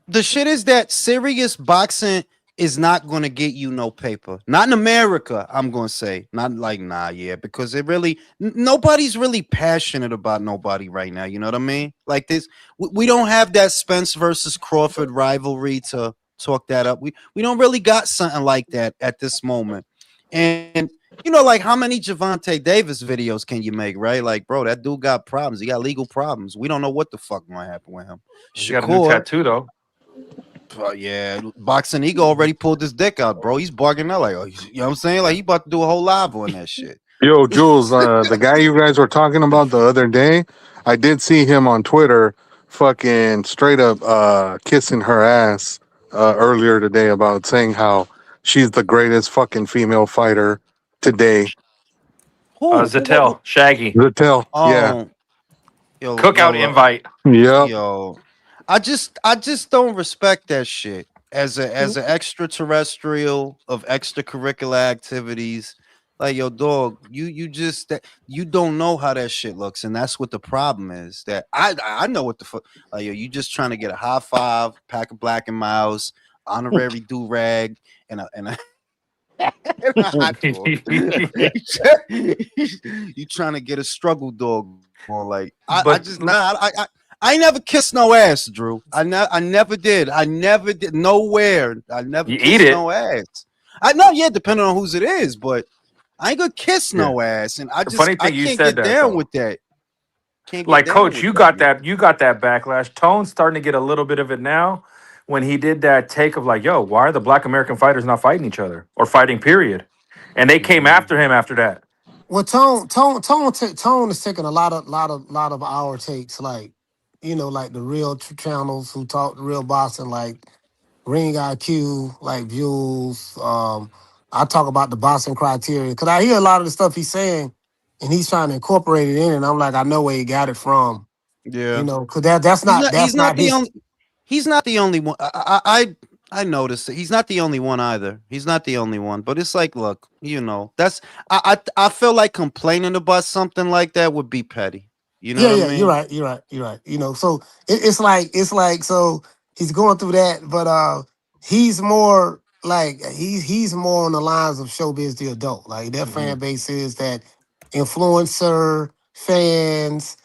the shit is that serious boxing is not going to get you no paper. Not in America, I'm going to say. Not like yeah, because it really nobody's really passionate about nobody right now, you know what I mean? Like this we don't have that Spence versus Crawford rivalry to talk that up. We don't really got something like that at this moment. And like how many Javante Davis videos can you make, right? Like, bro, that dude got problems. He got legal problems. We don't know what the fuck going to happen with him. He got a new Shakur, tattoo though. yeah, Boxing Ego already pulled his dick out, bro. He's barking out like, you know what I'm saying? Like he about to do a whole live on that shit. Yo, Jules, the guy you guys were talking about the other day, I did see him on Twitter fucking straight up kissing her ass earlier today about saying how she's the greatest fucking female fighter today. Who? Zattel, Shaggy, Zattel, yeah. Um, cookout invite. Yep. yo. I just don't respect that shit as an extraterrestrial of extracurricular activities. Like yo, dog, you don't know how that shit looks, and that's what the problem is. That I know what the fuck. Like yo, you just trying to get a high five, pack of Black and Mouse, honorary do rag, and a and a hot dog. You trying to get a struggle dog on? Like I But just I never kissed no ass, Drew. I never did. I never did nowhere. I never you eat kissed it. no ass. I know, yeah, depending on whose it is, but I ain't gonna kiss no ass, and The funny I thing you can't said get that down though. with that. Can't get Like down Coach, with you that, got man. that. You got that backlash. Tone's starting to get a little bit of it now. When he did that take of like, yo, why are the Black American fighters not fighting each other or fighting? Period. And they came after him after that. well, Tone is taking a lot of our takes, like like the real channels who talk the real boxing, like Ring IQ, like Views. I talk about the boxing criteria because I hear a lot of the stuff he's saying, and he's trying to incorporate it in, and I'm like, I know where he got it from, Yeah, because that's he's not not. He's that's not not the his. only. He's not the only one. I noticed that he's not the only one either. He's not the only one. But it's like, look, that's I feel like complaining about something like that would be petty. You know Yeah, what I yeah, you're mean? right, you're right, you're right. So it's like so he's going through that, but he's more like he's more on the lines of showbiz the adult. Like their Hmm. fan base is that influencer fans.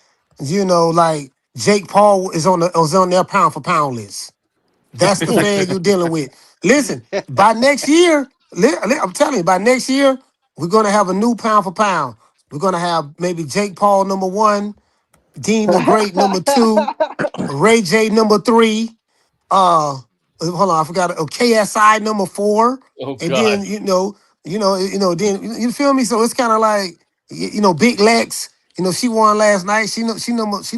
Like Jake Paul is on their pound for pound list. That's the fan you're dealing with. Listen, by next year, I'm telling you, by next year, we're gonna have a new pound for pound. We're gonna have maybe Jake Paul #1. Dean the Great #2, Ray J #3, hold on, I forgot KSI #4, Oh and then God. then you feel me? So it's kind of like Big Lex, she won last night. She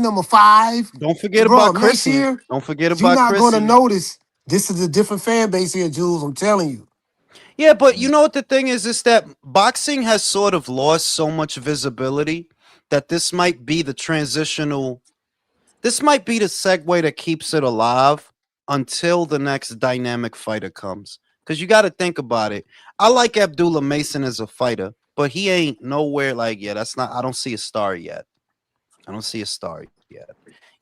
number 5. Don't forget Bro, about next Chrissy. year Don't forget you're about not gonna Chrissy. notice. This is a different fan base here, Jules. I'm telling you. Yeah, but you know what the thing is that boxing has sort of lost so much visibility that this might be the transitional. This might be the segue that keeps it alive until the next dynamic fighter comes. Because you got to think about it. I like Abdullah Mason as a fighter, but he ain't nowhere like, yeah, that's not, I don't see a star yet. I don't see a star yet.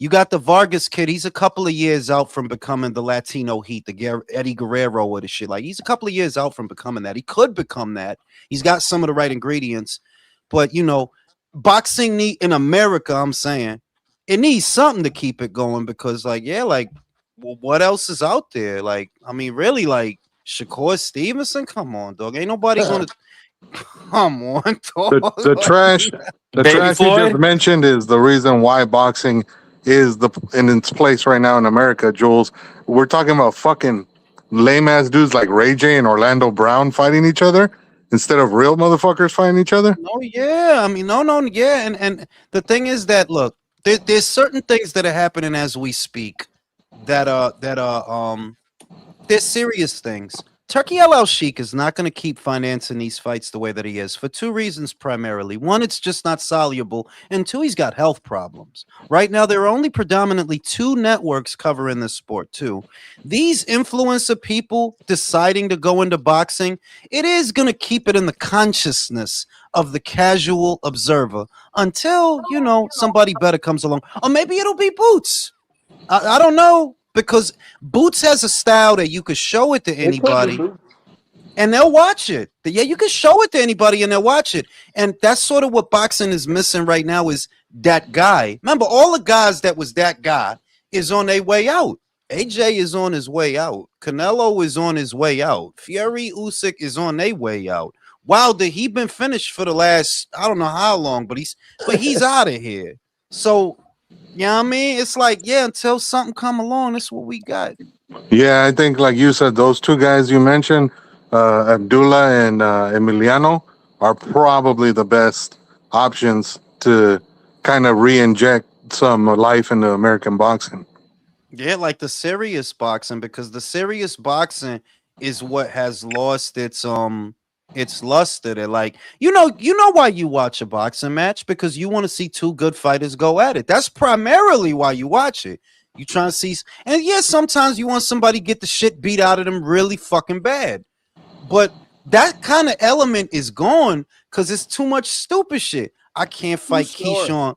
You got the Vargas kid. He's a couple of years out from becoming the Latino Heat, the Eddie Guerrero or the shit. Like, he's a couple of years out from becoming that. He could become that. He's got some of the right ingredients. But, boxing in America, I'm saying, it needs something to keep it going because, like, yeah, like, well, what else is out there? Like, I mean, really, like, Shakur Stevenson? Come on, dog. Ain't nobody going to. Come on, dog. The trash, the Baby trash you Floyd? just mentioned is the reason why boxing is in its place right now in America, Jules. We're talking about fucking lame ass dudes like Ray J and Orlando Brown fighting each other instead of real motherfuckers fighting each other. No, yeah. I mean, no, yeah. And the thing is that look, there's certain things that are happening as we speak that are they're serious things. Turkey El Sheik is not going to keep financing these fights the way that he is for two reasons primarily. One, it's just not soluble, and two, he's got health problems. Right now, there are only predominantly two networks covering this sport, too. These influencer people deciding to go into boxing, it is going to keep it in the consciousness of the casual observer until, somebody better comes along. Or maybe it'll be Boots. I don't know. Because Boots has a style that you could show it to anybody and they'll watch it. Yeah, you can show it to anybody and they'll watch it. And that's sort of what boxing is missing right now is that guy. Remember, all the guys that was that guy is on their way out. AJ is on his way out. Canelo is on his way out. Fury, Usyk is on their way out. Wilder, he been finished for the last, I don't know how long, but he's out of here. So, you know what I mean? It's like, yeah, until something come along, that's what we got. Yeah, I think like you said, those two guys you mentioned, Abdullah and Emiliano, are probably the best options to kind of re-inject some life into American boxing. Yeah, like the serious boxing, because the serious boxing is what has lost its luster. Like, you know why you watch a boxing match? Because you want to see two good fighters go at it. That's primarily why you watch it. You trying to see, and yeah, sometimes you want somebody get the shit beat out of them really fucking bad. But that kind of element is gone because it's too much stupid shit. I can't fight Keyshawn.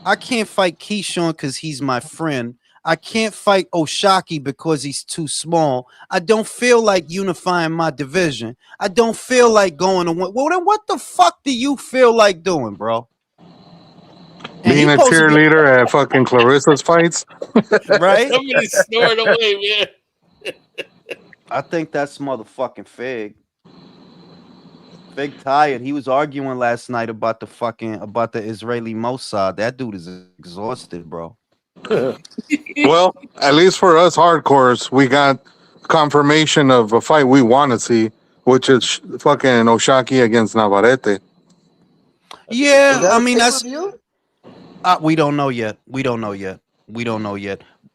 I can't fight Keyshawn because he's my friend. I can't fight Oshaki because he's too small. I don't feel like unifying my division. I don't feel like going to win. Well, then what the fuck do you feel like doing, bro? And Being a cheerleader at fucking Claressa's fights. Right? Somebody snoring away, man. I think that's motherfucking Fig. Fig tired. He was arguing last night about the Israeli Mossad. That dude is exhausted, bro. Well, at least for us hardcores, we got confirmation of a fight we want to see, which is fucking Oshaki against Navarrete. Yeah, I mean that's. We don't know yet. We don't know yet.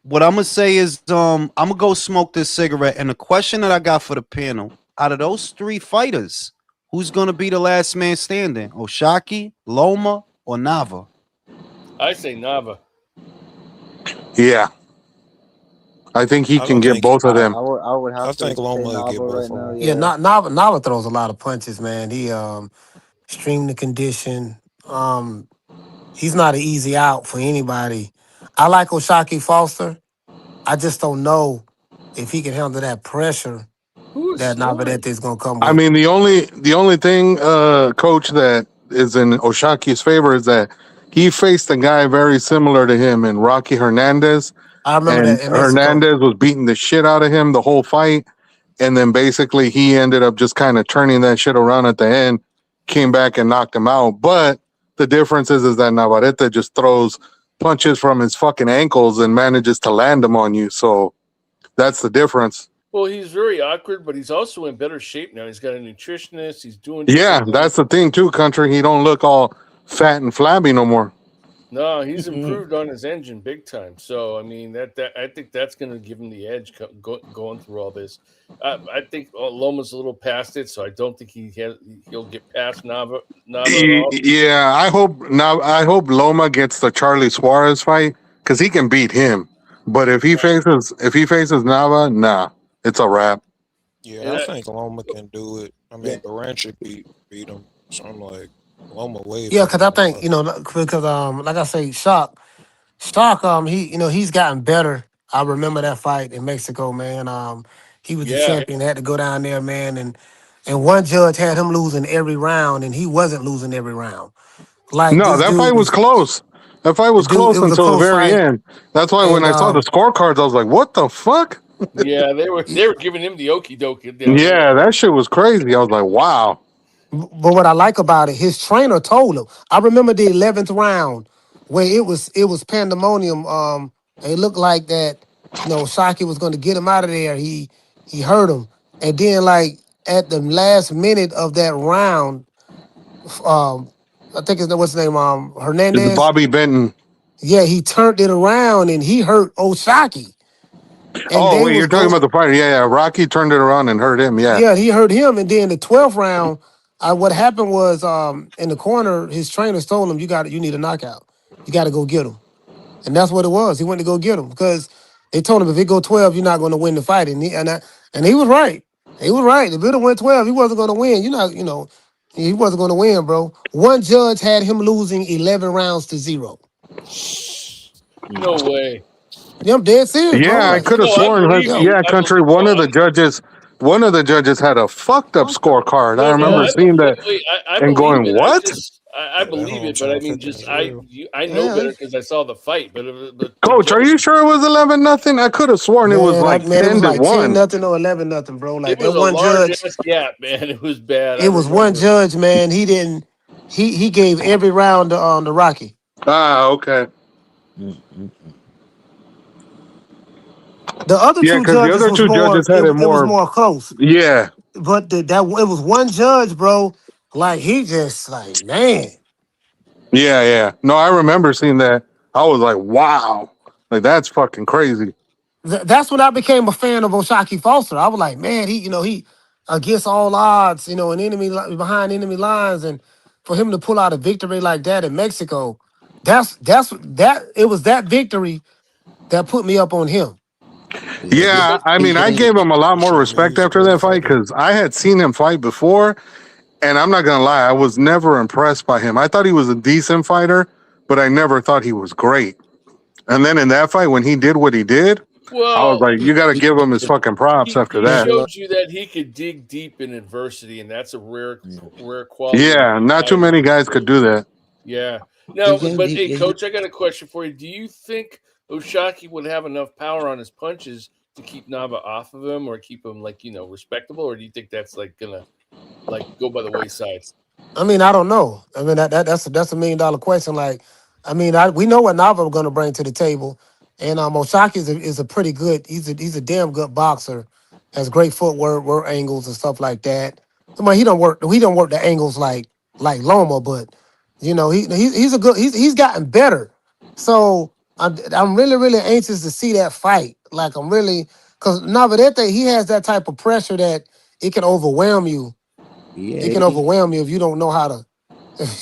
What I'm gonna say is, I'm gonna go smoke this cigarette. And the question that I got for the panel: out of those three fighters, who's gonna be the last man standing? Oshaki, Loma, or Nava? I say Nava. Yeah, I think he can get both of them. I would have I to think Loma say will get Nava both right of now. them. Yeah, Nava throws a lot of punches, man. He streamed the condition. He's not an easy out for anybody. I like Oshaki Foster. I just don't know if he can handle that pressure that Navarrete is gonna come with. I mean, the only thing, coach, that is in Oshaki's favor is that he faced a guy very similar to him in Rocky Hernandez. I remember And that in Mexico. Hernandez was beating the shit out of him the whole fight. And then basically he ended up just kind of turning that shit around at the end, came back and knocked him out. But the difference is that Navarrete just throws punches from his fucking ankles and manages to land them on you. So that's the difference. Well, he's very awkward, but he's also in better shape now. He's got a nutritionist. He's doing. Yeah, that's the thing too, country. He don't look all fat and flabby no more. No, he's improved on his engine big time. So I mean that I think that's going to give him the edge going through all this. I think Loma's a little past it, so I don't think he'll get past Nava at all. Yeah, I hope Loma gets the Charlie Suarez fight because he can beat him. But if he faces Nava, nah, it's a wrap. Yeah, I think Loma can do it. I mean, Yeah. Baranchik beat him, so I'm like, Loma way Yeah, better because I than think fucking. because like I say, Shock he's gotten better. I remember that fight in Mexico, man. He was the Yeah, champion, had to go down there, man, and one judge had him losing every round, and he wasn't losing every round. Like No, this that fight dude was was close. That fight the was dude. It close was a until the close very fight, end. That's why when and I saw the scorecards, I was like, "What the fuck?" yeah, they were giving him the okie dokie down there. Yeah, that shit was crazy. I was like, "Wow." but what I like about it, his trainer told him. I remember the 11th round where it was pandemonium. And it looked like that. Shockey was going to get him out of there. He hurt him, and then like at the last minute of that round, um, I think what's his name, It's Hernandez. Bobby Benton. Yeah, he turned it around and he hurt Osaki, and Oh they wait, was you're talking going. about the fighter? Yeah, yeah. Rocky turned it around and hurt him. Yeah. Yeah, he hurt him, and then the 12th round, what happened was in the corner, his trainers told him, you need a knockout. You got to go get him," and that's what it was. He went to go get him because they told him if it go 12, you're not going to win the fight, and he was right. He was right. If it went 12, he wasn't going to win. He wasn't going to win, bro. One judge had him losing 11 rounds to 0. No way. Yeah, I'm dead serious, bro. Yeah, I Like, could have No, I sworn. believe yo, you. Yeah, I country. believe. One of the judges had a fucked up scorecard. I No, remember I seeing that and believe going, it. "What, I Yeah, that believe home it, but I team mean, fitting is real. I know yeah, better because I saw the fight. But the Coach? Are judge, you sure it was 11-0? I could have sworn it was like man, it was like 10 10-1. nothing or 11 nothing, bro. it Like that was a one large judge. ass gap, man. It was bad. I It was one remember. judge, man. He didn't. He gave every round to Rocky. Ah, okay. The other Yeah, two because the judges other was two more. judges had it It was more. more close. Yeah, But it was one judge, bro. Like he just like man. yeah, yeah. No, I remember seeing that. I was like, "Wow, like that's fucking crazy." That's when I became a fan of Oshaki Foster. I was like, man, he against all odds, an behind enemy lines, and for him to pull out a victory like that in Mexico, it was that victory that put me up on him. Yeah, Yeah, I he mean, I gained. gave him a lot more Shit, yeah, respect he's a after great that fight fighter. because I had seen him fight before, and I'm not gonna lie, I was never impressed by him. I thought he was a decent fighter, but I never thought he was great. And then in that fight, when he did what he did, I was Well, like, you got to He, give him his fucking props after he that. showed you that he could dig deep in adversity, and that's a rare quality. Yeah, not too many guys could do that. Yeah. he No, gained. but hey, coach, I got a question for you. Do you think Oshaki would have enough power on his punches to keep Nava off of him or keep him respectable, or do you think that's gonna go by the wayside? I mean, I don't know. I mean, that's a $1 million question. Like, I mean, we know what Nava going to bring to the table, and Oshaki is a pretty good. He's a damn good boxer. Has great footwork, work angles and stuff like that. I mean, he don't work the angles like Loma, but he's a good. He's gotten better. So I'm really really anxious to see that fight. Like I'm really because Navarrete he has that type of pressure that it can overwhelm you. It Yeah, can overwhelm you if you don't know how to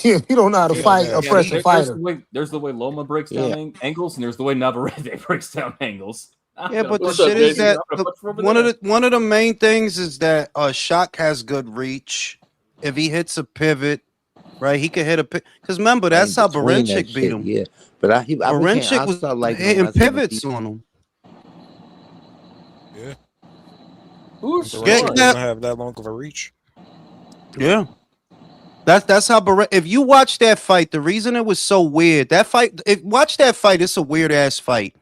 if you don't know how to Yeah, fight a man. pressure fighter. There's the way Loma breaks yeah. down angles, and there's the way Navarrete breaks down angles. I'm Yeah, gonna but the put What's up, shit is Jason? that I'm gonna put over one there. of the main things is that Shock has good reach. If he hits a pivot, right, he could hit a pivot. Because remember, that's how Between that Baranchik beat shit, him. yeah. But I Baranchik was start liking him hitting when I see him. pivots on him. Yeah, Who's Baranchik Get smart? that- doesn't have that long of a reach. Yeah. That's how if you watch that fight, the reason it was so weird, watch that fight, it's a weird ass fight.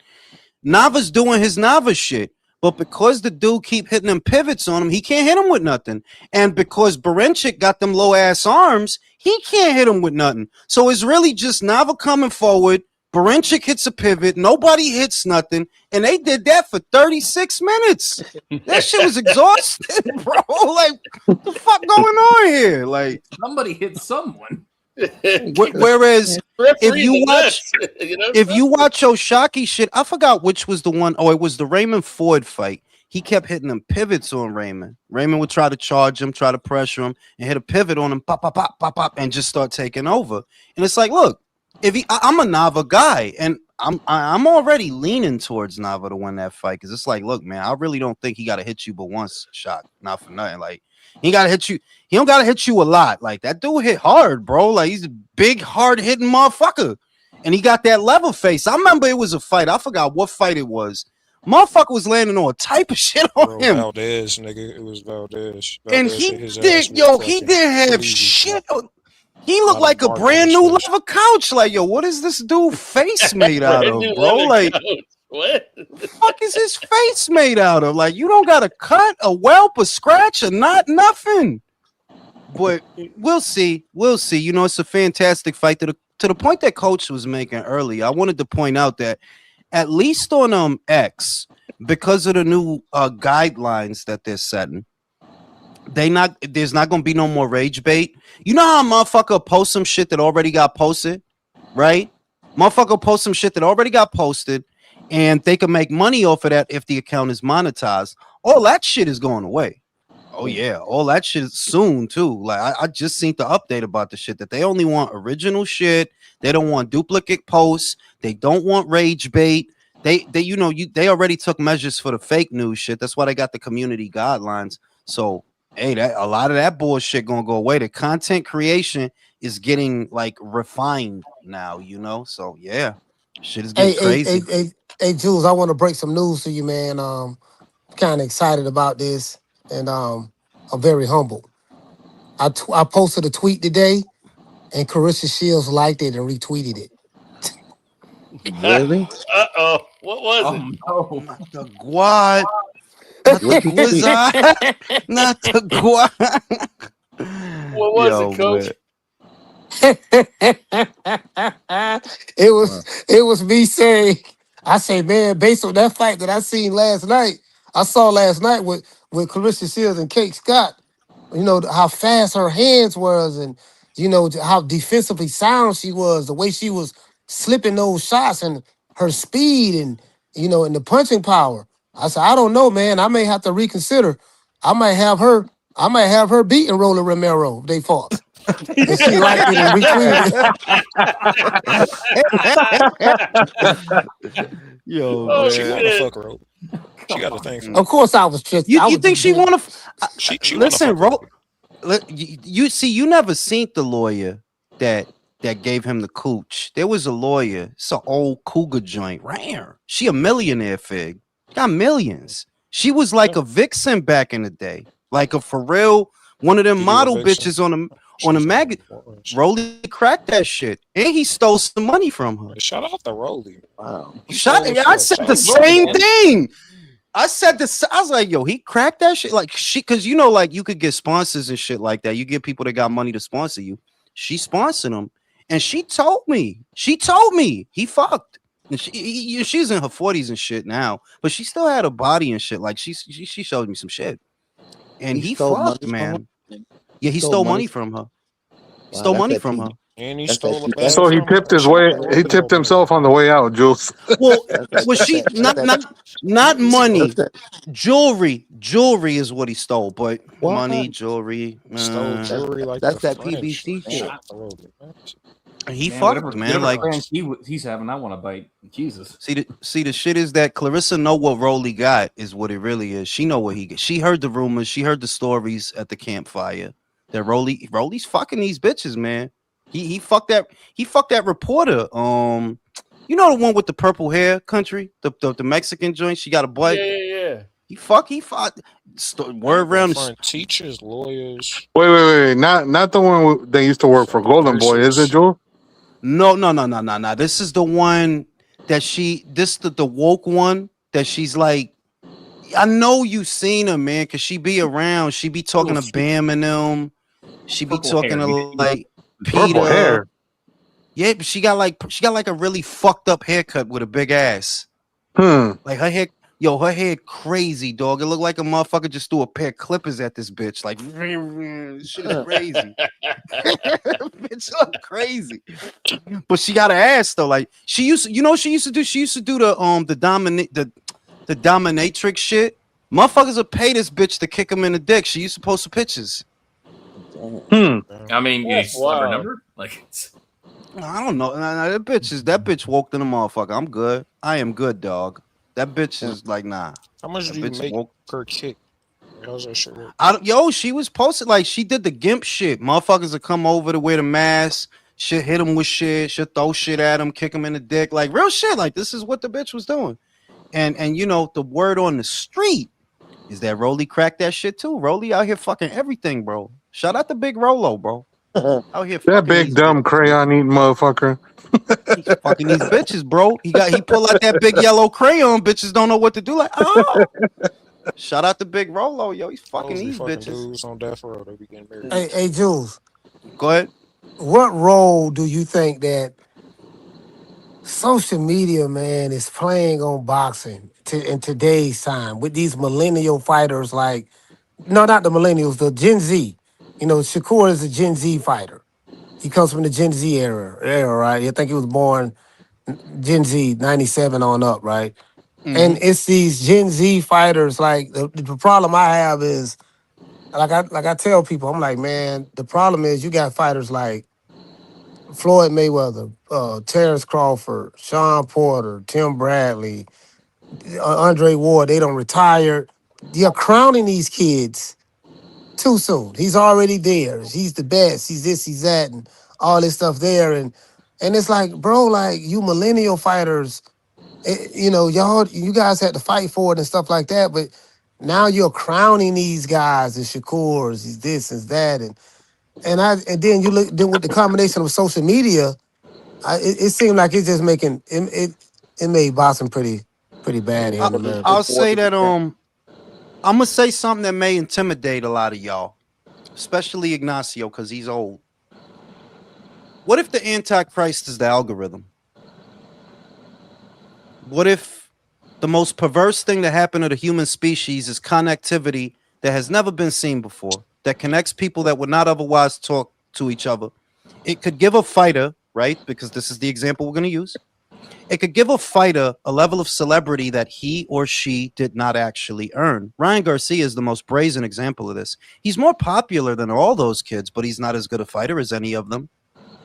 Nava's doing his Nava shit, but because the dude keep hitting them pivots on him, he can't hit him with nothing. And because Baranchik got them low ass arms, he can't hit him with nothing. So it's really just Nava coming forward. Baranchik hits a pivot, nobody hits nothing, and they did that for 36 minutes. That shit was exhausting, bro. Like, what the fuck going on here? Like, Somebody hit someone. whereas if you watch nuts, if you watch Oshaki shit, I forgot which was the one. Oh, it was the Raymond Ford fight. He kept hitting them pivots on Raymond. Raymond would try to charge him, try to pressure him, and hit a pivot on him, pop, pop, pop, pop, pop, and just start taking over. And it's like, look, I'm a Nava guy, and I'm already leaning towards Nava to win that fight because it's like, look, man, I really don't think he got to hit you but once shot, not for nothing. Like he got to hit you. He don't got to hit you a lot. Like that dude hit hard, bro. Like he's a big, hard hitting motherfucker, and he got that level face. I remember it was a fight. I forgot what fight it was. Motherfucker was landing all type of shit on Bro, him, Valdez, nigga. It was Valdez. and Valdez he hit his ass did. with Yo, he fucking didn't have crazy shit. shit. He looked Not a like a mark on brand his new face. leather couch. Like, yo, what is this dude face made out Brand of, new bro? leather Like, couch. What? the fuck is his face made out of? Like, you don't got a cut, a whelp, a scratch, or nothing. But we'll see. We'll see. You know, it's a fantastic fight. To the point that Coach was making earlier, I wanted to point out that at least on X, because of the new guidelines that they're setting, there's not gonna be no more rage bait. You know how a motherfucker post some shit that already got posted, right? Motherfucker post some shit that already got posted, and they can make money off of that if the account is monetized. All that shit is going away. Oh yeah, all that shit is soon too. Like I just seen the update about the shit that they only want original shit. They don't want duplicate posts. They don't want rage bait. They they already took measures for the fake news shit. That's why they got the community guidelines. So hey, that a lot of that bullshit gonna go away. The content creation is getting like refined now, you know. So yeah, shit is getting crazy. Hey, Jules, I want to break some news to you, man. Kind of excited about this, and I'm very humble. I posted a tweet today, and Claressa Shields liked it and retweeted it. Really? Uh-oh. What was it? Oh, no. Not the guad, not the What you tweet? blizzard, not the guad. What was it, Coach? man. It was me saying, I say, man, based on that fight that I seen last night, I saw last night with Claressa Shields and Kate Scott, you know, how fast her hands was, and you know how defensively sound she was, the way she was slipping those shots, and her speed, and you know, and the punching power. I said, I don't know, man. I may have to reconsider. I might have her beating Roland Romero if they fought. And she liked it and retweeted Yo, Oh, man. She want to shit. fuck her over. She got a thing for it. Of course, I was just. I You was think just she being- want to? she Listen, wanna fuck her. you see, you never seen the lawyer that gave him the cooch. There was a lawyer. It's an old cougar joint, rare. She a millionaire, Fig. Got millions. She was like a vixen back in the day, like a for real one of them You a model vixen? bitches on the She's mag. Rolly cracked that shit, and he stole some money from her. Shout out to Rolly. Wow. I said the same thing. I said this. I was like, yo, he cracked that shit. Like because you know, like you could get sponsors and shit like that. You get people that got money to sponsor you. She sponsored him, and she told me he fucked. And she's in her 40s and shit now, but she still had a body and shit. Like she showed me some shit, and he stole money fucked, from man. her? Yeah, he stole money from her. Stole that's money that from T- her. And he That's stole that a bag So he from her. tipped his She way. got a He little tipped bit himself on the way out, Jules. Well, That's was she that- not money? That's that. Jewelry is what he stole, but What? money, jewelry. stole jewelry like That's the that French. PVC shit. Shout out to Rolly, man. He Man, fucked, man. whatever Like, plans he's having, I want to bite. Jesus. see the shit is that Claressa know what Rolly got is what it really is. She know what he got. She heard the rumors. She heard the stories at the campfire that Rolly's fucking these bitches, man. He fucked that reporter. You know the one with the purple hair, country, the Mexican joint. She got a butt. Yeah. He fought. Word around. Find teachers, lawyers. Wait. Not the one that used to work for Golden Boy, is it, Jules? No. This is the one that the woke one that she's like. I know you seen her, man, because she be around. She be talking to Bam and them. She be Purple talking hair, to you like Purple Peter. hair. Yeah, but she got like a really fucked up haircut with a big ass. Like her hair crazy, dog. It looked like a motherfucker just threw a pair of clippers at this bitch. Like shit is crazy. Bitch look crazy. But she got an ass though. Like she used to do the dominatrix shit. Motherfuckers would pay this bitch to kick him in the dick. She used to post the pictures. I mean, you That's still have her wild. number? Like, I don't know. That bitch woke to the motherfucker. I'm good. I am good, dog. That bitch is like, nah. How much That do you bitch make woke. per kick? How's that shit work? Yo, she was posted like she did the gimp shit. Motherfuckers would come over to wear the mask. Shit, hit him with shit. Shit, throw shit at him, kick him in the dick, like real shit. Like this is what the bitch was doing. And you know the word on the street is that Roly cracked that shit too. Roly out here fucking everything, bro. Shout out to Big Rolo, bro. Out here That fucking big these dumb bitches, bro. crayon eating motherfucker. He's fucking these bitches, bro. He pull out that big yellow crayon. Bitches don't know what to do. Like, oh, shout out to Big Rolo, yo. He's fucking Those be these fucking bitches. dudes on death row. They be getting married. Hey, Jules, Go ahead. what role do you think that social media, man, is playing on boxing in today's time with these millennial fighters? Like, no, not the millennials, the Gen Z. You know, Shakur is a Gen Z fighter. He comes from the Gen Z era, right? I think he was born Gen Z, 97 on up, right? Mm-hmm. And it's these Gen Z fighters. Like the problem I have is, like I tell people, I'm like, man, the problem is you got fighters like Floyd Mayweather, Terrence Crawford, Sean Porter, Tim Bradley, Andre Ward. They don't retire. You're crowning these kids too soon. He's already there. He's the best. He's this. He's that, and all this stuff there. And it's like, bro, like you millennial fighters. You know, you guys had to fight for it and stuff like that, but now you're crowning these guys and Shakur's, these this and that, and then you look then with the combination of social media, it seemed like it's just making it made boxing pretty bad here I, in America. I'll say that I'm gonna say something that may intimidate a lot of y'all, especially Ignacio, because he's old. What if the Antichrist is the algorithm? What if the most perverse thing that happened to the human species is connectivity that has never been seen before, that connects people that would not otherwise talk to each other? It could give a fighter, right? Because this is the example we're going to use. It could give a fighter a level of celebrity that he or she did not actually earn. Ryan Garcia is the most brazen example of this. He's more popular than all those kids, but he's not as good a fighter as any of them.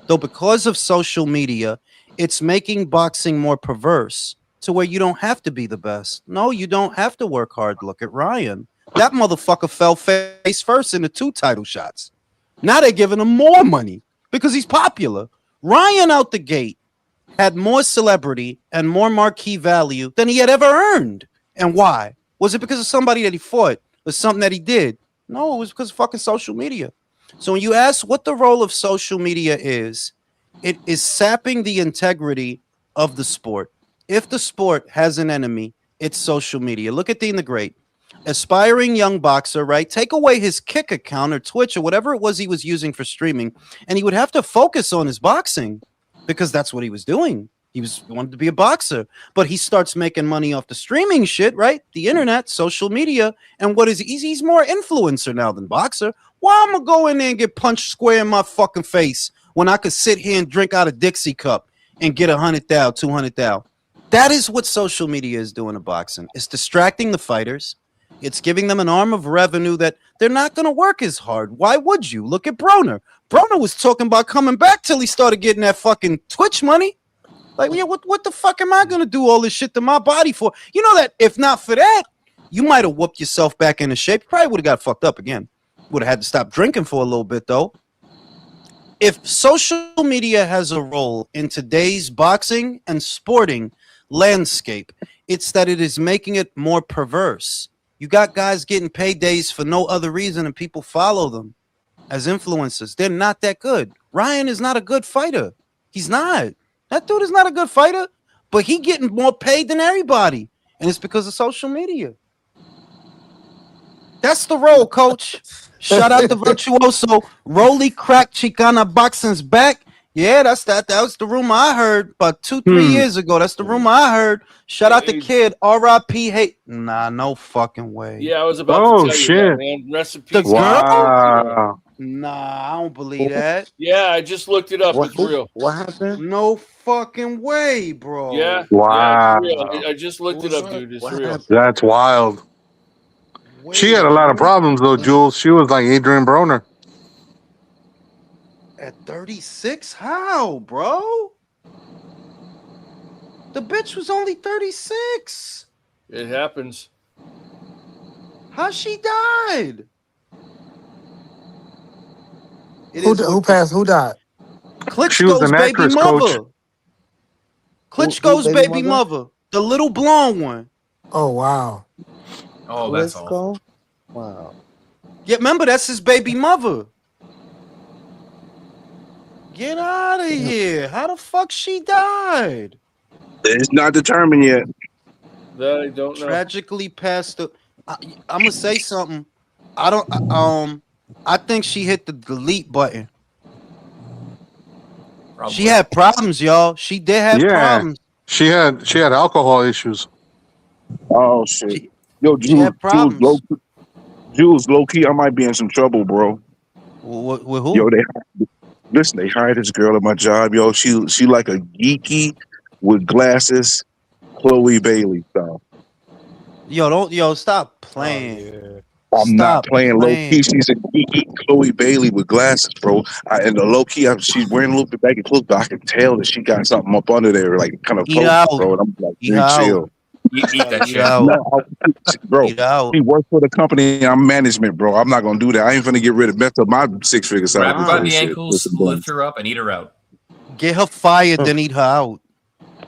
Though because of social media, it's making boxing more perverse to where you don't have to be the best. No, you don't have to work hard. Look at Ryan. That motherfucker fell face first in the 2 title shots. Now they're giving him more money because he's popular. Ryan out the gate had more celebrity and more marquee value than he had ever earned. And why? Was it because of somebody that he fought or something that he did? No, it was because of fucking social media. So when you ask what the role of social media is, it is sapping the integrity of the sport. If the sport has an enemy, it's social media. Look at Dean the Great. Aspiring young boxer, right? Take away his Kick account or Twitch or whatever it was he was using for streaming, and he would have to focus on his boxing because that's what he was doing. He wanted to be a boxer, but he starts making money off the streaming shit, right? The internet, social media, and what is he's more influencer now than boxer. Why I'm gonna go in there and get punched square in my fucking face when I could sit here and drink out a Dixie cup and get 100,000, 200,000? That is what social media is doing to boxing. It's distracting the fighters. It's giving them an arm of revenue that they're not going to work as hard. Why would you? Look at Broner. Broner was talking about coming back till he started getting that fucking Twitch money. Like, yeah, what the fuck am I going to do all this shit to my body for? You know that if not for that, you might have whooped yourself back into shape. You probably would have got fucked up again. Would have had to stop drinking for a little bit, though. If social media has a role in today's boxing and sporting landscape, it's that it is making it more perverse. You got guys getting paydays for no other reason and people follow them as influencers. They're not that good. Ryan is not a good fighter. He's not. That dude is not a good fighter, but he getting more paid than everybody. And it's because of social media. That's the role, coach. Shout out to Virtuoso. Roly Crack Chicana Boxing's back. Yeah, that's that. That was the rumor I heard about 2-3 years ago. That's the rumor I heard. Shout out to Kid. R.I.P. Hate. Nah, no fucking way. Yeah, I was about to tell you that, man. Rest in peace. The girl? Wow. Nah, I don't believe that. Yeah, I just looked it up. It's real. What happened? No fucking way, bro. Yeah. Wow. Yeah, it's real. I just looked it up, dude. It's real. That's wild. She had a lot of problems though, Jules. She was like Adrian Broner. At 36? How, bro? The bitch was only 36. It happens. How she died? It Who is who what passed? Who died? She was Klitschko's an baby actress, coach. mother. Who Klitschko's baby mother? mother. The little blonde one. Oh wow. Oh, that's awful. Klitschko? Wow. Yeah, remember, that's his baby mother. Get out of here. How the fuck she died? It's not determined yet. That I don't know. Tragically passed the. I'm gonna say something. I don't. I think she hit the delete button. Probably. She had problems, y'all. She did have Yeah. problems. She had alcohol issues. Oh shit. She, Yo, she had problems. Jules, low key, I might be in some trouble, bro. With who? Yo, they hired this girl at my job. Yo, she like a geeky with glasses, Chloe Bailey style. Yo, stop Oh, playing. yeah. I'm not Stop playing low key. She's a geeky Chloe Bailey with glasses, bro. And the low key, she's wearing a little bit baggy clothes, but I can tell that she got something up under there, like kind of Eat focused, out. bro. And I'm like, Eat very out. chill. Eat that Eat shit. out. No, bro. Eat out. He works for the company. And I'm management, bro. I'm not gonna do that. I ain't gonna get rid of mess up my 6-figure Grab her salary by for the this shit. ankles, lift her up, and eat her out. Get her fired, then eat her out.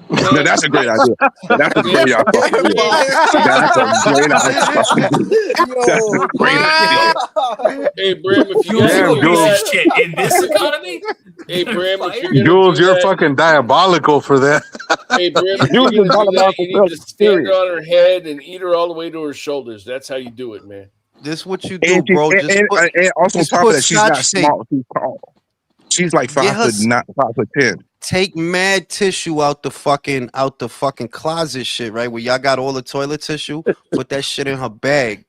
No, that's a great idea. That's a great idea. That's a great idea. That's a great idea. Hey, Bram, if you Jules, gotta you do piece of that, shit in this economy. hey, Bram, if you're Fired? gonna Jules, do you're that, fucking diabolical for that. hey, Bram, if Jules you're is gonna all do that, about you the need to stand period. on her head and eat her all the way to her shoulders. That's how you do it, man. This what you do, And, bro. and, Just and, put, and also on just top of put that, she's not scotch tape. small. She's tall. She's like Get her 5'10". take mad tissue out the fucking closet shit, right? Where y'all got all the toilet tissue. Put that shit in her bag.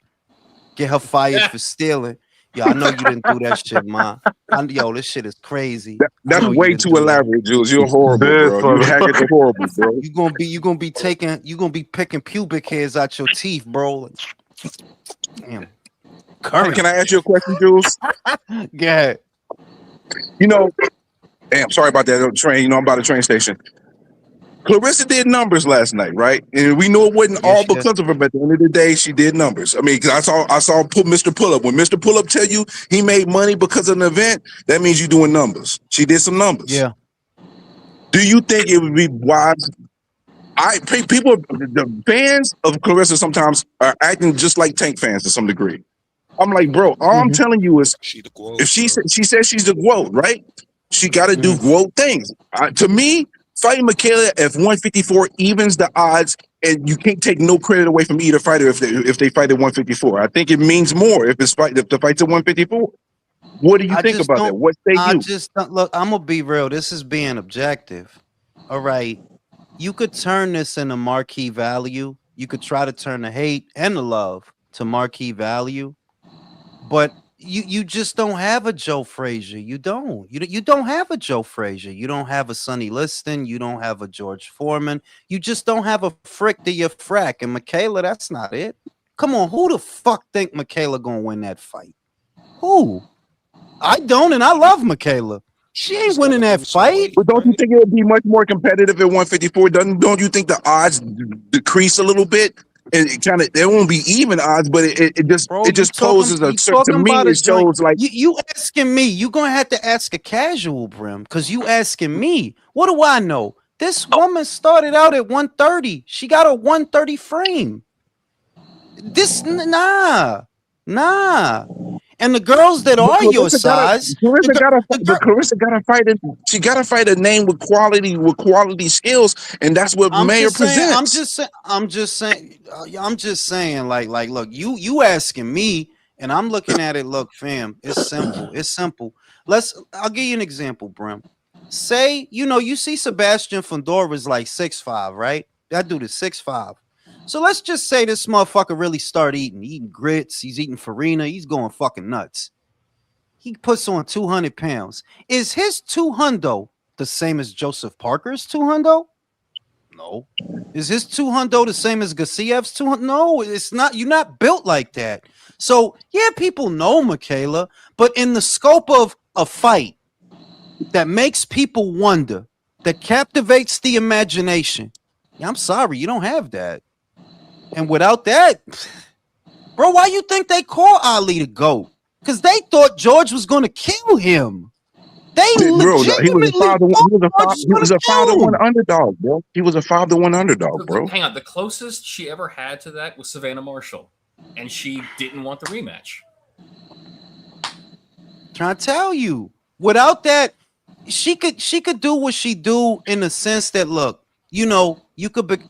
Get her fired for stealing. Yo, I know you didn't do that shit, ma. Yo, this shit is crazy. I That's know you way didn't too do that. elaborate, Jules. You're horrible, This bro. You haggard motherfucker. are horrible, bro. You gonna be picking pubic hairs out your teeth, bro. Damn. Hey, Current. can I ask you a question, Jules? Go ahead. You know, damn, sorry about that train. You know, I'm by the train station. Claressa did numbers last night, right? And we knew it wasn't Yeah, all she did. because of her, but at the end of the day, she did numbers. I mean, because I saw put Mr. Pull-Up. When Mr. Pull-Up tell you he made money because of an event, that means you're doing numbers. She did some numbers. Yeah. Do you think it would be wise? The fans of Claressa sometimes are acting just like Tank fans to some degree. I'm like, bro, all I'm telling you is, She the quote. if she says she's the GWOAT, right? She got to do GWOAT things. To me, fighting Michaela at 154 evens the odds, and you can't take no credit away from either fighter if they fight at 154. I think it means more if the fight's at 154. What do you think about that? What say I you? just don't, look. I'm gonna be real. This is being objective. All right, you could turn this into marquee value. You could try to turn the hate and the love to marquee value, but you just don't have a Joe Frazier. You don't have a Joe Frazier. You don't have a Sonny Liston. You don't have a George Foreman. You just don't have a Frick to your frack. And Michaela, that's not it. Come on, who the fuck think Michaela gonna win that fight? Who? I don't, and I love Michaela. She ain't winning that fight. But don't you think it would be much more competitive at 154? Don't you think the odds decrease a little bit? And it won't be even odds, but it just Bro, poses a certain, to me it shows like you asking me. You gonna have to ask a casual, Brim, because you asking me. What do I know? This woman started out at 130. She got a 130 frame. This nah. And the girls that are your size, Claressa got to fight. She got to fight a name with quality skills, and that's what Mayor presents. I'm just saying. Like, look, you asking me, and I'm looking at it. Look, fam, it's simple. I'll give you an example, Brim. Say, you see Sebastian Fondora's like 6'5", right? That dude is 6'5". So let's just say this motherfucker really start eating grits. He's eating farina. He's going fucking nuts. He puts on 200 pounds. Is his 200 the same as Joseph Parker's 200? No. Is his 200 the same as Gassiyev's 200? No, it's not. You're not built like that. So yeah, people know Michaela, but in the scope of a fight, that makes people wonder, that captivates the imagination. Yeah, I'm sorry, you don't have that. And without that, bro, why you think they call Ali the GOAT? Because they thought George was going to kill him. They Bro, he was a legitimately father. thought George was He going was to a kill 5-1 him. underdog, bro. He was a 5-1 underdog, bro. Hang on, the closest she ever had to that was Savannah Marshall, and she didn't want the rematch. Trying to tell you, without that, she could do what she do in the sense that, look, you could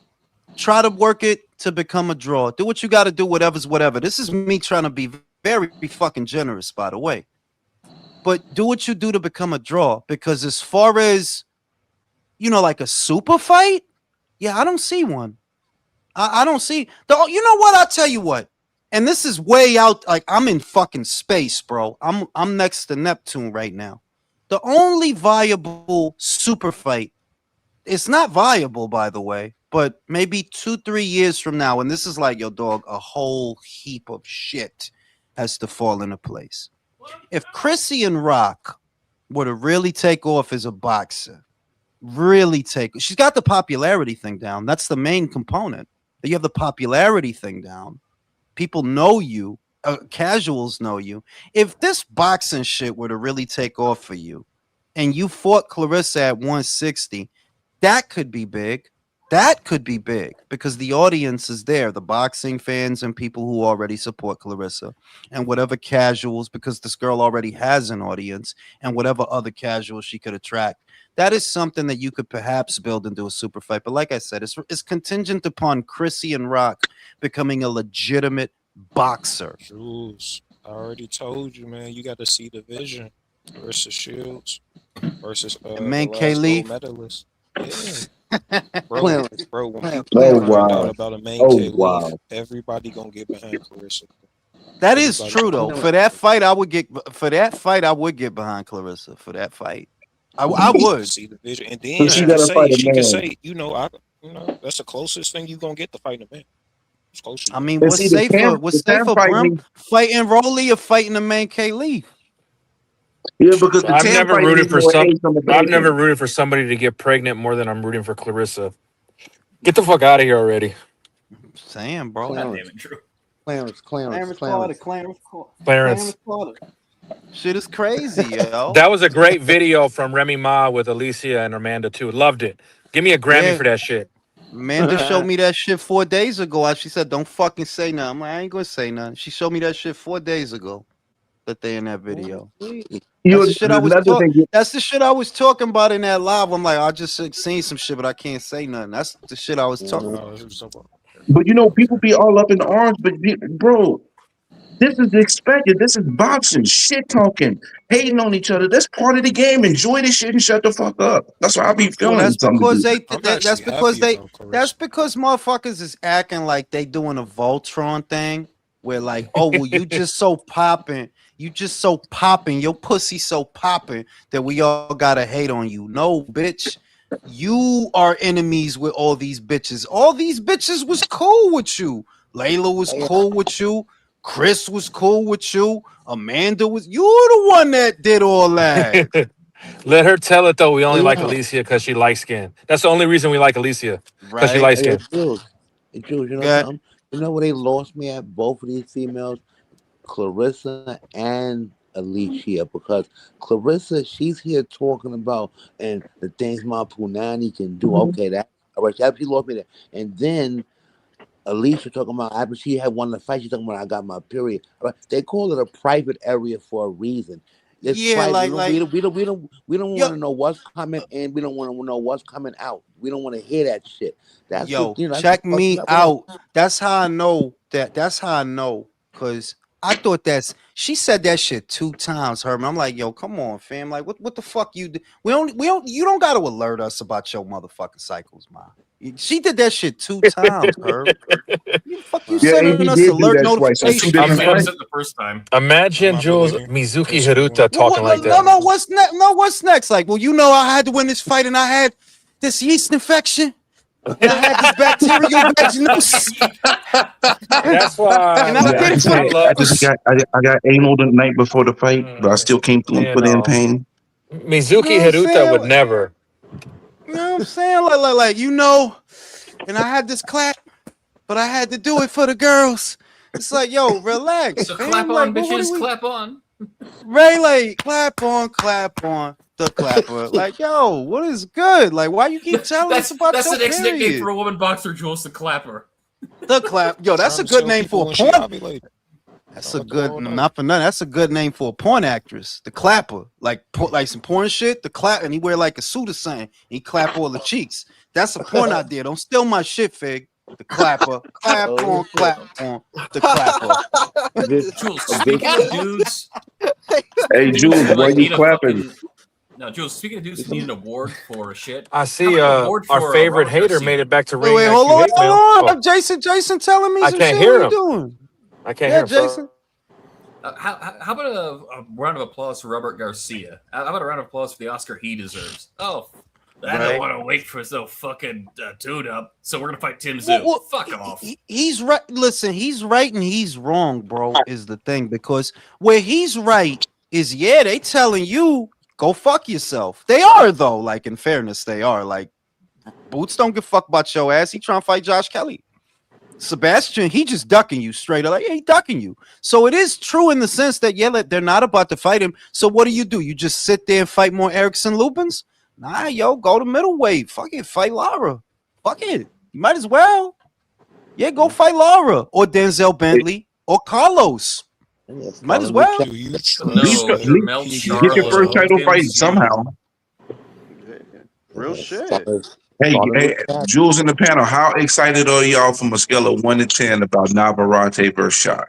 try to work it to become a draw. Do what you got to do, whatever's whatever. This is me trying to be very fucking generous, by the way. But do what you do to become a draw, because as far as, like a super fight, yeah, I don't see one. I don't see. You know what? I'll tell you what. And this is way out. Like, I'm in fucking space, bro. I'm next to Neptune right now. The only viable super fight, it's not viable, by the way, but maybe 2-3 years from now, and this is like, your dog, a whole heap of shit has to fall into place. If Chrissy and Rock were to really take off as a boxer, she's got the popularity thing down. That's the main component. You have the popularity thing down. People know you. Casuals know you. If this boxing shit were to really take off for you, and you fought Claressa at 160, that could be big. That could be big because the audience is there, the boxing fans and people who already support Claressa, and whatever casuals, because this girl already has an audience, and whatever other casuals she could attract. That is something that you could perhaps build into a super fight. But like I said, it's contingent upon Chrissy and Rock becoming a legitimate boxer. Jules, I already told you, man. You got to see the vision versus Shields versus the Man, last K-Leaf. gold medalist. Yeah. Clarence. Bro, when Clarence. people Oh, find wow. out about a main Oh, K-Leaf, wow. everybody gonna get behind Claressa. That is Everybody true, gonna though. get For that fight, I would get behind Claressa. For that fight, I would. see the vision, and So then she she gotta can fight a she can man. say, that's the closest thing you gonna get to fighting a man. It's close. I mean, And what's see, the safer? What's Tam safer, fight Brim? me. Fighting Roelly or fighting the man K-Leaf? Yeah, because the I've Tam never fight rooted needs for more age on the I've never person. rooted for somebody to get pregnant more than I'm rooting for Claressa. Get the fuck out of here already. Saying, bro. God damn Clarence. it, Drew. Clarence. Shit is crazy, yo. That was a great video from Remy Ma with Alicia and Amanda too. Loved it. Give me a Grammy Yeah. for that shit. Amanda showed me that shit 4 days ago. She said, "Don't fucking say nothing." I'm like, I ain't gonna say nothing. She showed me that shit 4 days ago. That they in that video. That's the shit I was Another talking. thing. That's the shit I was talking about in that live. I'm like, I just seen some shit, but I can't say nothing. That's the shit I was talking about. But people be all up in arms. But bro, this is expected. This is boxing, shit talking, hating on each other. That's part of the game. Enjoy this shit and shut the fuck up. That's why I be Well, feeling that's something to because do. that's because motherfuckers is acting like they doing a Voltron thing where like, oh well, you just so popping, your pussy so popping that we all gotta hate on you. No, bitch. You are enemies with all these bitches. All these bitches was cool with you. Layla was cool with you. Chris was cool with you. Amanda was. You the one that did all that. Let her tell it though. We only like Alicia because she light skin. That's the only reason we like Alicia because she Right? light Hey, yo, skin. Jules, you know Got something? You know where they lost me at? Both of these females, Claressa and Alicia, because Claressa, she's here talking about and the things my Punani can do. Okay, that all right. She lost me there, and then Alicia talking about after she had won the fight, she's talking about I got my period. All right, they call it a private area for a reason. It's yeah, private. like We don't yo want to know what's coming in. We don't want to know what's coming out. We don't want to hear that shit. That's what yo, that's what check fucking me up with us. out. That's how I know that. That's how I know because I thought she said that shit 2 times, Herman. I'm like, yo, come on, fam. Like, what the fuck you do? You don't got to alert us about your motherfucking cycles, man. She did that shit 2 times, Herb. The fuck you Wow. Yeah, sending AB us did do alert that twice on two notifications? She different said fights. it the first time. Imagine Jules Mizuki Hiruta talking like that. No, what's next? No, what's next? Like, well, I had to win this fight, and I had this yeast infection, and I had this bacterial vaginosis, That's why, and I Yeah, did it for I the love. push. I got anal the night before the fight, but I still came through and You put in know, pain. Mizuki what I'm Hiruta would saying? never. You know what I'm saying? Like, you know, and I had this clap, but I had to do it for the girls. It's like, yo, relax, So clap fam. on, Like, what bitches. are we? Clap on. Ray, like, clap on the clapper. Like, yo, what is good? Like, why you keep telling us about That's your the next nickname period? for a woman boxer, Jules, the clapper. The clap. Yo, that's a Trying to good tell name people for a when she porn. ovulated. That's Don't a let the good, world know. not for nothing. That's a good name for a porn actress. The clapper, like some porn shit. The clap, and he wear like a suit or something. He clap all the cheeks. That's a porn idea. Don't steal my shit, Fig. The clapper, clap Oh, on, clap on. The clapper. this, Jules, this, speaking of dudes, Hey, Jules, who why like you need a clapping? fucking no, Jules. Speaking of dudes who need an award for shit, I how see. about an award Our for favorite Robert hater Garcia? made it back to Wait, Ring hold IQ on, hate mail. hold Oh, on. Jason telling me I some can't shit. hear What are you him. doing? I can't Yeah, hear him. Jason. How about a round of applause for Robert Garcia? How about a round of applause for the Oscar he deserves? Oh, I don't Right. want to wait for no fucking tune up, so we're gonna fight Tim Zoo. Well, Fuck off. He's right. Listen, he's right and he's wrong, bro. Is the thing, because where he's right is, yeah, they telling you go fuck yourself. They are though. Like, in fairness, they are. Like, Boots don't give a fuck about your ass. He trying to fight Josh Kelly. Sebastian, he just ducking you straight up. Like, yeah, he ducking you. So it is true in the sense that, yeah, they're not about to fight him. So what do? You just sit there and fight more Erickson Lupins? Nah, yo, go to middleweight. Fuck it, fight Lara. Fuck it. You might as well. Yeah, go fight Lara or Denzel Bentley or Carlos. Might as well. Do you At least, trust No, at least Jermel get your Charlo, first title Tim fight Zoo. somehow. Real shit. Hey, Jules in the panel, how excited are y'all from a scale of 1 to 10 about Navarrete versus Shot?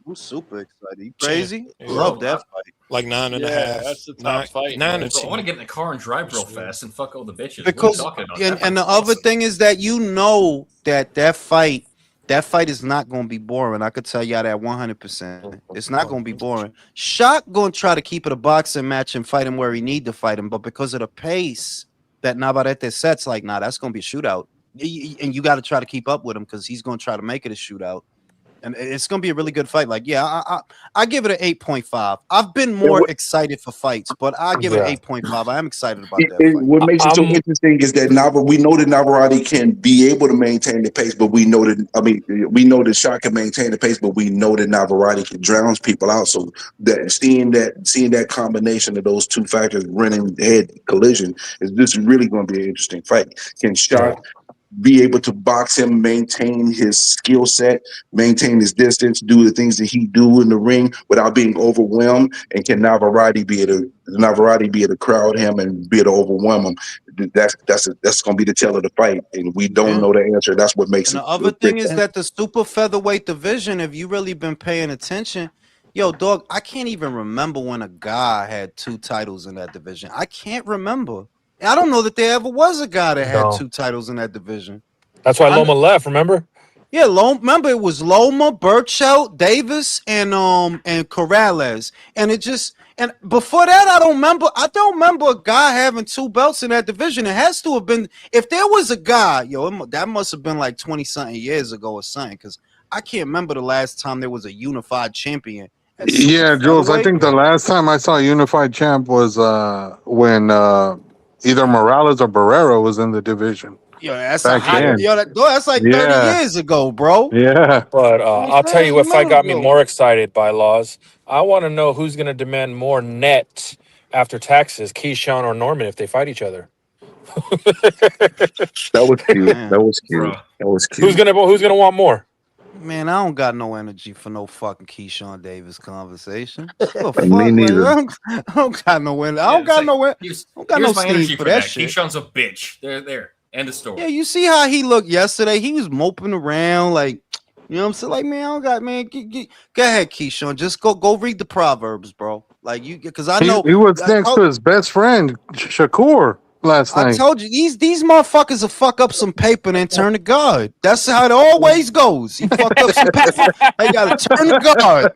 I'm super excited. You crazy? Yeah. Love that fight. like 9.5. that's the top fight, Nine man. and Bro, I want to 10. get in the car and drive real fast and fuck all the bitches. Because what are you talking about? and, That and the fight's other awesome. thing is that you know that fight is not going to be boring. I could tell y'all that 100%. It's not going to be boring. Shock going to try to keep it a boxing match and fight him where he need to fight him, but because of the pace that Navarrete sets, like, nah, that's going to be a shootout. And you got to try to keep up with him because he's going to try to make it a shootout. And it's going to be a really good fight. Like, yeah, I give it an 8.5. I've been more excited for fights, but I give it an 8.5. I am excited about that fight. What makes it so interesting is that we know that Navarrete can be able to maintain the pace, but we know that Shot can maintain the pace, but we know that Navarrete can drown people out. So that seeing that combination of those two factors running head collision is just really going to be an interesting fight. Can Shot be able to box him, maintain his skill set, maintain his distance, do the things that he do in the ring without being overwhelmed? And can Navarrete be able to crowd him and be able to overwhelm him? That's going to be the tale of the fight, and we don't know the answer. That's what makes And it. the other thing is that the super featherweight division, if you really been paying attention, yo, dog, I can't even remember when a guy had 2 titles in that division. I can't remember. I don't know that there ever was a guy that had 2 titles in that division. That's why Loma left, remember? Yeah, remember it was Loma, Burchell, Davis, and Corrales. And before that, I don't remember a guy having 2 belts in that division. It has to have been, if there was a guy, that must have been like 20-something years ago or something, because I can't remember the last time there was a unified champion. Yeah, Jules, I think the last time I saw a unified champ was when either Morales or Barrera was in the division. Yo, that's back then. that's like 30 years ago, bro. Yeah. But I'll tell you what fight got me more excited, by laws. I want to know who's going to demand more net after taxes, Keyshawn or Norman, if they fight each other. That was cute. That was cute. Bruh. That was cute. Who's gonna want more? Man, I don't got no energy for no fucking Keyshawn Davis conversation. Fuck, Me neither. I don't got no energy. I don't got no Here's my steam energy for that shit. Keyshawn's a bitch. There. End of story. Yeah, you see how he looked yesterday? He was moping around like, you know what I'm saying? Like, man, I don't got, man. Go ahead, Keyshawn. Just go read the Proverbs, bro. Like, because I know he was next to his best friend Shakur last night. I told you these motherfuckers will fuck up some paper and then turn to God. That's how it always goes. He fucked up some paper. I gotta turn to God.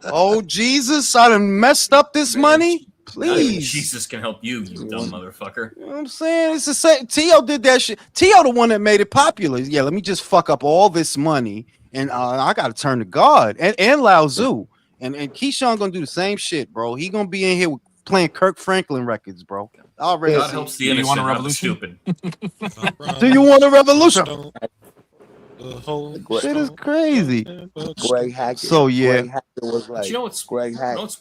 Oh Jesus, I done messed up this money. Please. Jesus can help you, you dumb motherfucker. You know what I'm saying? It's the same. Tio did that shit. Tio the one that made it popular. Yeah, let me just fuck up all this money and I gotta turn to God and Lao Tzu. And Keyshawn gonna do the same shit, bro. He gonna be in here with playing Kirk Franklin records, bro. I already God see. helps the Do you want innocent, a not the revolution? stupid. Do you want a revolution? Greg, Shit is crazy. Greg Hackett. So yeah. Greg Hackett was But like you know what's Greg you Hackett. know what's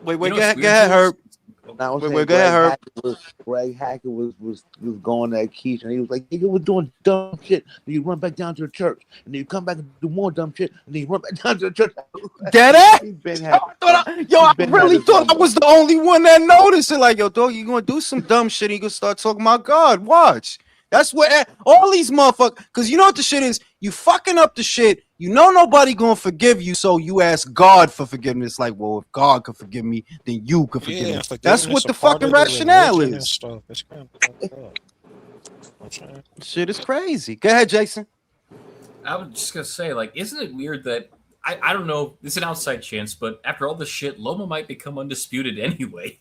Wait, you know go what's ahead, weird, Herb. Now I'm Wait, saying go ahead, Herb. Greg Hackett was going at Keith, and he was like, "You was doing dumb shit. Then you run back down to the church, and then you come back and do more dumb shit, and then you run back down to the church." Get it? He's been Yo, had. I really thought I was the only one that noticed it. Like, yo, dog, you gonna do some dumb shit, and you gonna start talking about God. Watch. That's what all these motherfuckers, because you know what the shit is? You fucking up the shit. You know nobody gonna forgive you, so you ask God for forgiveness. Like, well, if God could forgive me, then you could forgive me. That's what the fucking rationale is. Stuff. It's kind of fucked up. Shit is crazy. Go ahead, Jason. I was just gonna say, like, isn't it weird that I don't know, it's an outside chance, but after all this shit, Loma might become undisputed anyway.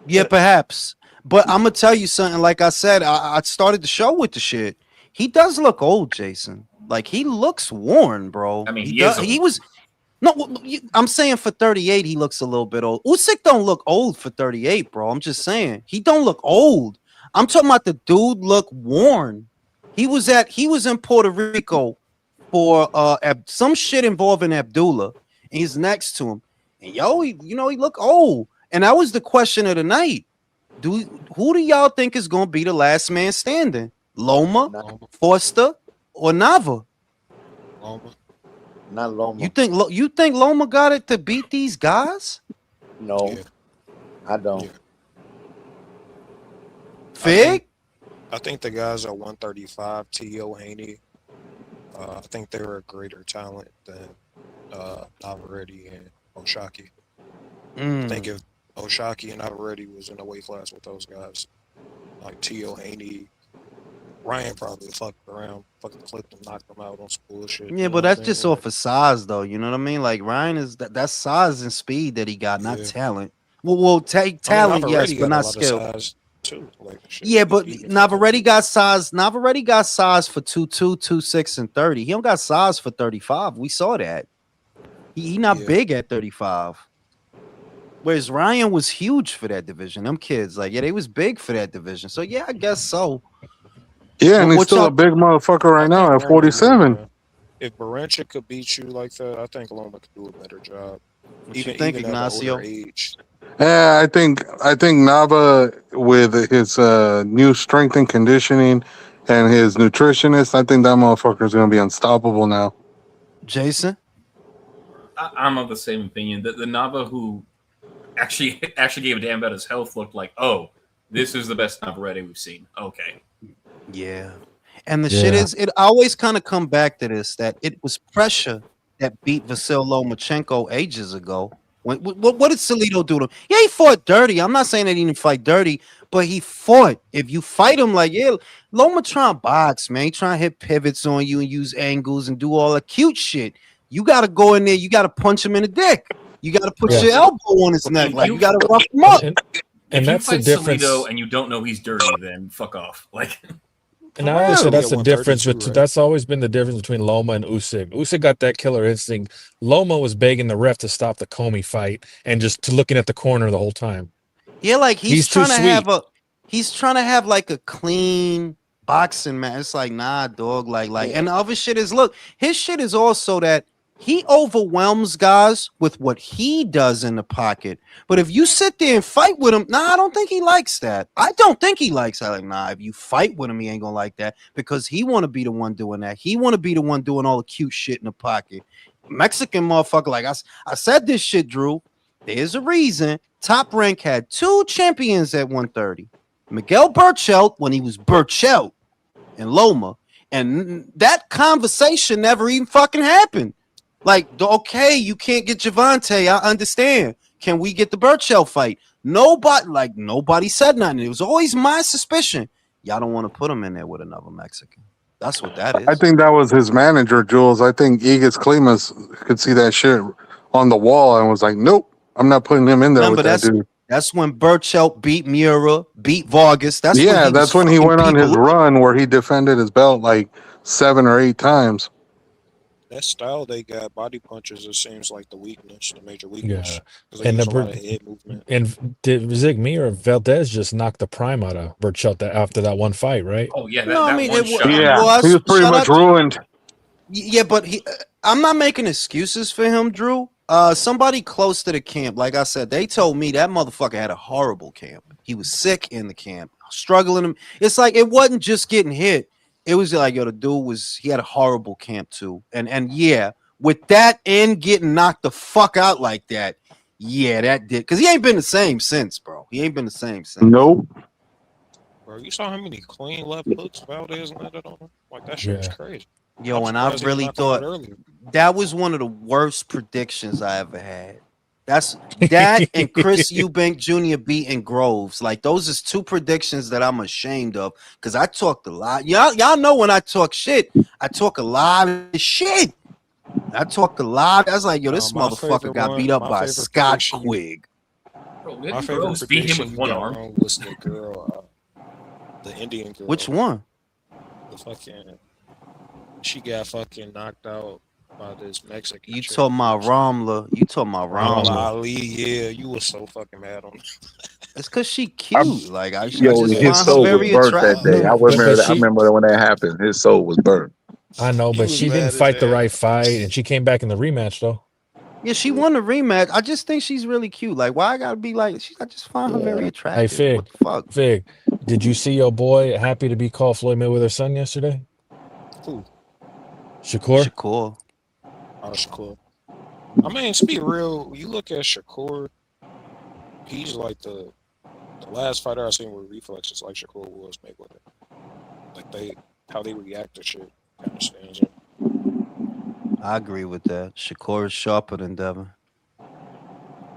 Yeah, perhaps. But I'm gonna tell you something. Like I said, I started the show with the shit. He does look old, Jason. Like he looks worn, bro. I mean, he was. No, I'm saying for 38, he looks a little bit old. Usyk don't look old for 38, bro. I'm just saying he don't look old. I'm talking about the dude look worn. He was in Puerto Rico for some shit involving Abdullah, and he's next to him. And he look old. And that was the question of the night. Who do y'all think is gonna be the last man standing? Loma, Forster, or Nava? Loma. Not Loma. You think Loma got it to beat these guys? No, I don't. Yeah. Fig? I think the guys at 135, Tio, Haney, I think they were a greater talent than Navarrete and Oshaki. I think if Oshaki and Navarrete was in the weight class with those guys, like Tio, Haney, Ryan probably fucked around, fucking clipped him, knocked him out on some bullshit. Yeah, but that's just off of size, though. You know what I mean? Like Ryan is that's size and speed that he got, not talent. Well, take talent, yes, but not skill. Too, like, yeah, but Navarrete got size. Navarrete got size for 2'2", 2'6", and 30. He don't got size for 35. We saw that. He not big at 35. Whereas Ryan was huge for that division. Them kids, like, they was big for that division. So yeah, I guess so. Yeah, and he's still a big motherfucker right now at 47. If Baranchik could beat you like that, I think Loma could do a better job. What you think, Ignacio? Yeah, I think Nava with his new strength and conditioning and his nutritionist, I think that motherfucker is gonna be unstoppable now. Jason, I'm of the same opinion. That the Nava who actually gave a damn about his health looked like, oh, this is the best Navarrete we've seen. Okay. Yeah. And the shit is, it always kind of come back to this, that it was pressure that beat Vasyl Lomachenko ages ago. What did Salido do to him? Yeah, he fought dirty. I'm not saying that he didn't fight dirty, but he fought. If you fight him like, Loma trying to box, man. He trying to hit pivots on you and use angles and do all the cute shit. You got to go in there. You got to punch him in the dick. You got to put your elbow on his neck. Like, you got to rough him up. And that's the difference. Salido and you don't know he's dirty, then fuck off. Like, and I always say that's the difference. That's always been the difference between Loma and Usyk. Usyk got that killer instinct. Loma was begging the ref to stop the Comey fight and just to looking at the corner the whole time. Yeah, like he's trying to sweet. have like a clean boxing match. It's like, nah, dog. Like, and the other shit is, look, his shit is also that he overwhelms guys with what he does in the pocket. But if you sit there and fight with him, I don't think he likes that. I don't think he likes that. Like, if you fight with him, he ain't gonna like that because he want to be the one doing that. He want to be the one doing all the cute shit in the pocket. Mexican motherfucker, like I said this shit, Drew. There's a reason Top Rank had 2 champions at 130. Miguel Burchelt when he was Burchelt and Loma. And that conversation never even fucking happened. Like, okay, you can't get Javante. I understand. Can we get the Burchell fight? Nobody said nothing. It was always my suspicion. Y'all don't want to put him in there with another Mexican. That's what that is. I think that was his manager, Jules. I think Egis Klimas could see that shit on the wall and was like, nope, I'm not putting him in there with that dude. That's when Burchell beat Miura, beat Vargas. That's when he went on his run where he defended his belt like 7 or 8 times. that style they got, body punches, it seems like the weakness, the major Yeah, weakness, because they and use a lot of head movement. did Zig or Valdez just knocked the prime out of Berchelt after that one fight, right? Oh yeah, No, I that mean one shot. it Yeah, he was. was pretty Shout much out to ruined. Yeah, but I'm not making excuses for him, Drew. Somebody close to the camp, like I said, they told me that motherfucker had a horrible camp. He was sick in the camp, struggling. It's like it wasn't just getting hit. It was like, yo, the dude he had a horrible camp too. And yeah, with that and getting knocked the fuck out like that, yeah, that did. Because he ain't been the same since, bro. He ain't been the same since. Nope. Bro, you saw how many clean left hooks Valdez landed on him? Like, that shit was Yeah. crazy. Yo, I'm and I surprised he didn't really knock him out thought earlier. that was one of the worst predictions I ever had. That's that and Chris Eubank Jr. beating Groves. Like, those is two predictions that I'm ashamed of because I talked a lot. Y'all know when I talk shit, I talk a lot of shit. I talked a lot. I was like, yo, this My motherfucker favorite got one, beat up my by favorite Scott prediction Quigg. Bro, My didn't favorite Groves beat him prediction with you one got arm? wrong was the girl, the Indian girl. Which one? The fucking, she got fucking knocked out by this Mexican You chick. talking about Ramla? You talking about Ramla Ramla? Ali, yeah, you was so fucking mad on It's because she cute. Like I just His find her soul was very burnt that attractive. day. No, I remember. but I remember when that happened. His soul was burnt. I know, He but was she didn't mad as fight the hell. right fight, and she came back in the rematch though. Yeah, she won the rematch. I just think she's really cute. Like, why I gotta be like? I just find her very Hey, attractive. Fig, What the fuck? Fig, did you see your boy happy to be called Floyd Mayweather's son yesterday? Who? Shakur? Shakur. Oh, Shakur. I mean, to be real, you look at Shakur, he's like the last fighter I seen with reflexes like Shakur was Mayweather. Like how they react to shit kind of stands up. I agree with that. Shakur is sharper than Devin.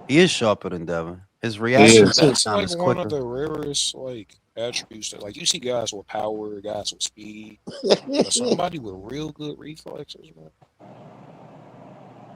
He is sharper than Devin. His reaction That's time like is one of quicker. the rarest like attributes that, like, you see guys with power, guys with speed, but somebody with real good reflexes, man.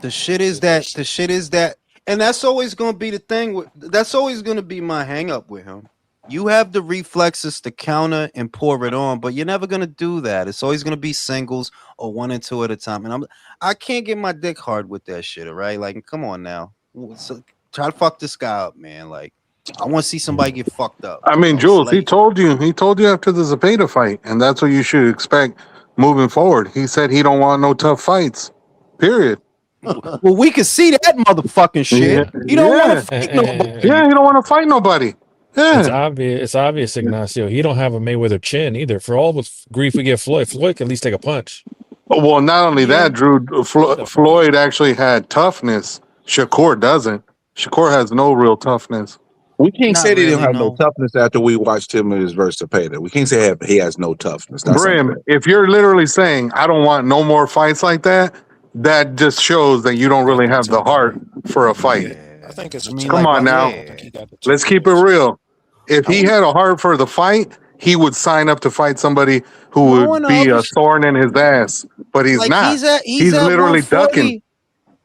The shit is that, and that's always gonna be the thing. That's always gonna be my hang up with him. You have the reflexes to counter and pour it on, but you're never gonna do that. It's always gonna be singles or 1 and 2 at a time. And I can't get my dick hard with that shit, all right? Like, come on now. So, try to fuck this guy up, man. Like, I want to see somebody get fucked up. I mean, Jules, Slay. he told you after the Zepeda fight, and that's what you should expect moving forward. He said he don't want no tough fights. Period. Well, we can see that motherfucking shit. Yeah, He don't want to yeah, fight nobody. yeah. He don't want to fight nobody. It's Yeah. obvious. It's obvious, Ignacio. He don't have a Mayweather chin either. For all the grief we give Floyd, Floyd can at least take a punch. Well, not only Yeah. that, Drew. Floyd actually had toughness. Shakur doesn't. Shakur has no real toughness. We can't Not say they don't really, have no no. toughness after we watched him in his versus Cepeda. We can't say he has no toughness. That's Brim, unfair. if you're literally saying I don't want no more fights like that, that just shows that you don't really have the heart for a fight. I think it's I a mean, temper Come like, on thing. now. I don't think he got the Let's keep it temperament. real. If he had a heart for the fight, he would sign up to fight somebody who No would one be a else. thorn in his ass. But he's Like not. he's at literally ducking. 140.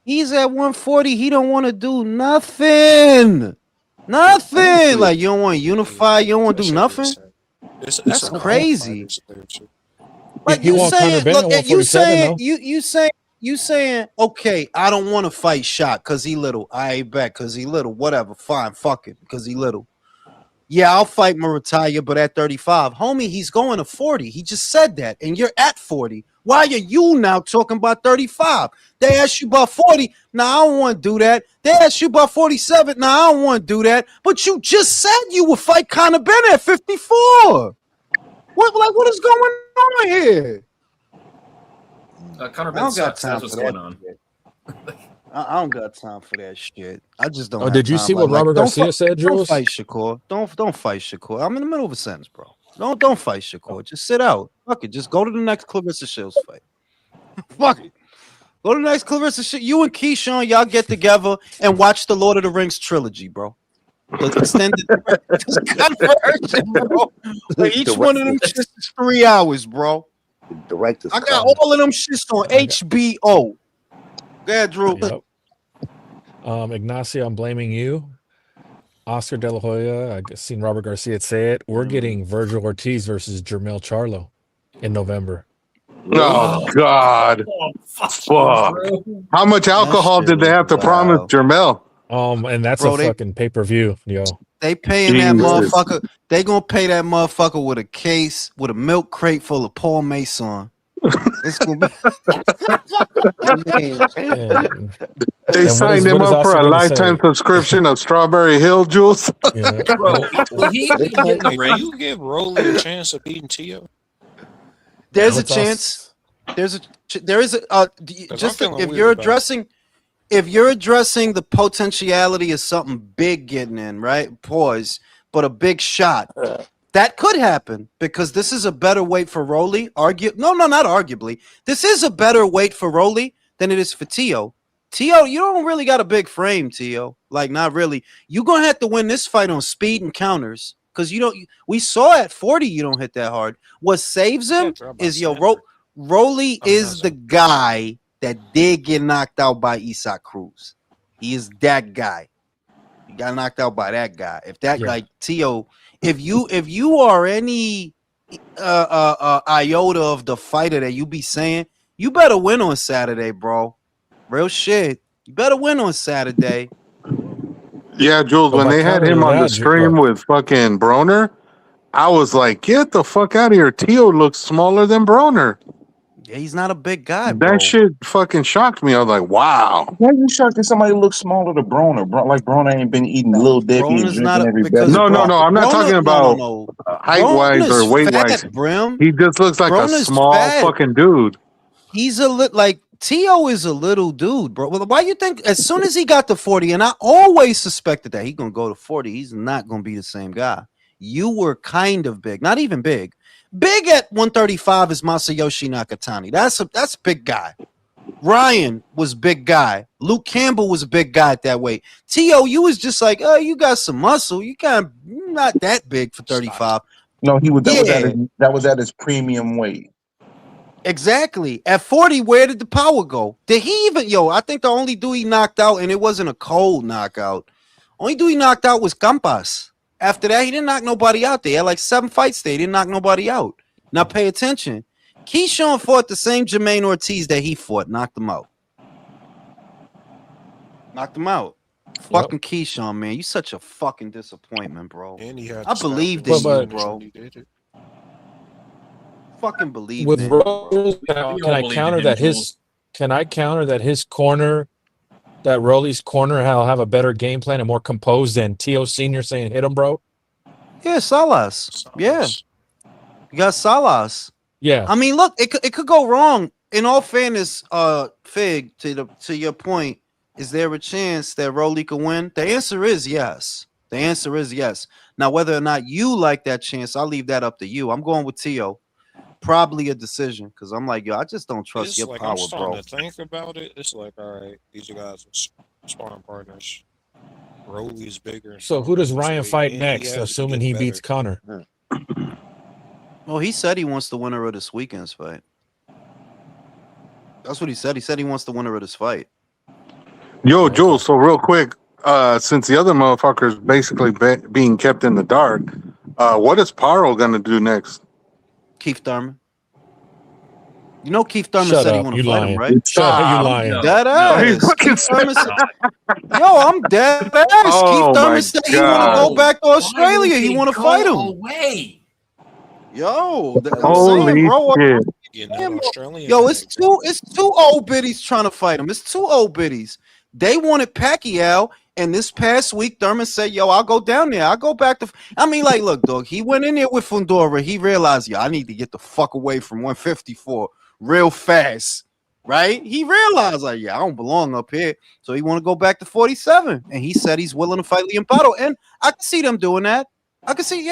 He's at 140. He don't want to do nothing. Nothing. Like, you don't want to unify. You don't want to do nothing. That's crazy. Like, He you won Conor saying, Benn at look, you 147 saying, though. you saying, okay, I don't want to fight Shot because he little. I ain't back because he little. Whatever. Fine. Fuck it because he little. Yeah, I'll fight Murataya, but at 35. Homie, he's going to 40. He just said that, and you're at 40. Why are you now talking about 35? They asked you about 40. Now, I don't want to do that. They asked you about 47. Now, I don't want to do that. But you just said you would fight Conor Benn at 54. What is going on here? Conor I Benn don't got sucks. time That's what's for going that on. shit. I don't got time for that shit. I just don't. Oh, have did you time. see what Robert don't Garcia said, Don't Jules? fight Shakur. Don't fight Shakur. I'm in the middle of a sentence, bro. Don't fight Shakur. Just sit out. Fuck it. Just go to the next Claressa Shields fight. Fuck it. Go to the next Claressa Shields. You and Keyshawn, y'all get together and watch the Lord of the Rings trilogy, bro. The extended conversion, bro. Like, each one of them shits is 3 hours, bro. Director's I got all of them shits on HBO. Go ahead, Drew. Yep. Ignacio, I'm blaming you. Oscar De La Hoya, I seen Robert Garcia say it. We're getting Virgil Ortiz versus Jermell Charlo in November. Oh God. Oh, fuck. Fuck. How much alcohol did they have to promise Jermel? And that's Bro, a fucking pay-per-view, yo. They paying that Jesus. motherfucker. They gonna pay that motherfucker with a case, with a milk crate full of Paul Mason. It's gonna be. And They what signed is him up for Oscar a gonna lifetime say? subscription of Strawberry Hill Juice. Yeah. Bro, will he even get the Hey, ring? do you give Roly a chance of beating Tio? There's a What's chance. There is a. Just feeling if weird you're about it. addressing the potentiality of something big getting in, right? Pause. But a big shot. That could happen because this is a better weight for Roly. Not arguably. This is a better weight for Roly than it is for Tio. Tio, you don't really got a big frame, Tio. Like, not really. You're going to have to win this fight on speed and counters because we saw at 40 you don't hit that hard. What saves him is, Roly is the guy that did get knocked out by Isaac Cruz. He is that guy. He got knocked out by that guy. If that like Tio, if you are any iota of the fighter that you be saying, you better win on Saturday, bro. Real shit. You better win on Saturday. Yeah, Jules, when they had him on the stream with fucking Broner, I was like, get the fuck out of here. Tio looks smaller than Broner. Yeah, he's not a big guy, bro. That shit fucking shocked me. I was like, wow. Why you shocked that somebody looks smaller than Broner? Like Broner ain't been eating Little Dicky and Broner's drinking not every because beverage. No, I'm not talking about height-wise or Broner's weight-wise. fat, Brim. He just looks like a Broner's small fat. fucking dude. He's a like Tio is a little dude, bro. Well, why you think as soon as he got to 40, and I always suspected that he's gonna go to 40, he's not gonna be the same guy. You were kind of big, not even big. Big at 135 is Masayoshi Nakatani. That's a big guy. Ryan was big guy. Luke Campbell was a big guy at that weight. Tio, you was just like, oh, you got some muscle. You're not that big for 35. No, he was. That was at his premium weight. Exactly. At 40, where did the power go? Did he even, I think the only dude he knocked out, and it wasn't a cold knockout. Only dude he knocked out was Campas. After that, he didn't knock nobody out there. He had like 7 fights there. He didn't knock nobody out. Now pay attention. Keyshawn fought the same Jermaine Ortiz that he fought. Knocked him out. Fucking Keyshawn, man. You such a fucking disappointment, bro. And he had I believed in you, bro. Fucking believe with it. Rose, can I counter that his corner, that Rolly's corner, will have a better game plan and more composed than Tio Senior saying hit him, bro? Yeah, Salas. Yeah. You got Salas. Yeah. I mean, look, it could go wrong. In all fairness, Fig, to your point, is there a chance that Roly could win? The answer is yes. Now, whether or not you like that chance, I'll leave that up to you. I'm going with Tio. Probably a decision because I'm like, I just don't trust your power, I'm starting bro. to think about it. It's like, all right, these guys are sparring partners. Roly's bigger. So who does Ryan fight and next, assuming he beats Connor? Well, he said he wants the winner of this weekend's fight. That's what he said. He said he wants the winner of this fight. Yo, Jules, so real quick, since the other motherfucker is basically being kept in the dark, what is Paro going to do next? Keith Thurman. You know Keith Thurman said he want to fight him, right? Shut up, you lying. Dead ass. Keith Thurman said, I'm dead ass. Keith Thurman said he want to go back to Australia. He want to fight him. Away. Yo, Holy saying, bro, shit. Yo, it's two old biddies trying to fight him. It's 2 old biddies. They wanted Pacquiao, and this past week, Thurman said, yo, I'll go down there. I'll go back to... I mean, like, look, dog, he went in there with Fundora. He realized, I need to get the fuck away from 154 real fast, right? He realized, like, I don't belong up here. So he want to go back to 47. And he said he's willing to fight Liam Pato. And I can see them doing that. I can see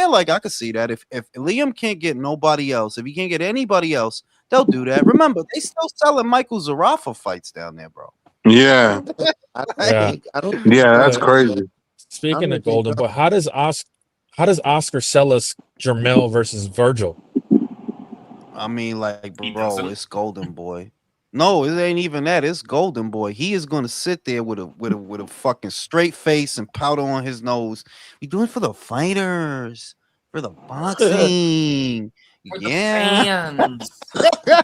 that. If Liam can't get nobody else, if he can't get anybody else, they'll do that. Remember, they still selling Michael Zarafa fights down there, bro. Yeah. That's crazy. Speaking of Golden Boy, how does Oscar sell us Jermel versus Virgil? I mean, like, bro, it's Golden Boy. No, it ain't even that. It's Golden Boy. He is gonna sit there with a fucking straight face and powder on his nose. We do it for the fighters, for the boxing. For the Yeah. fans.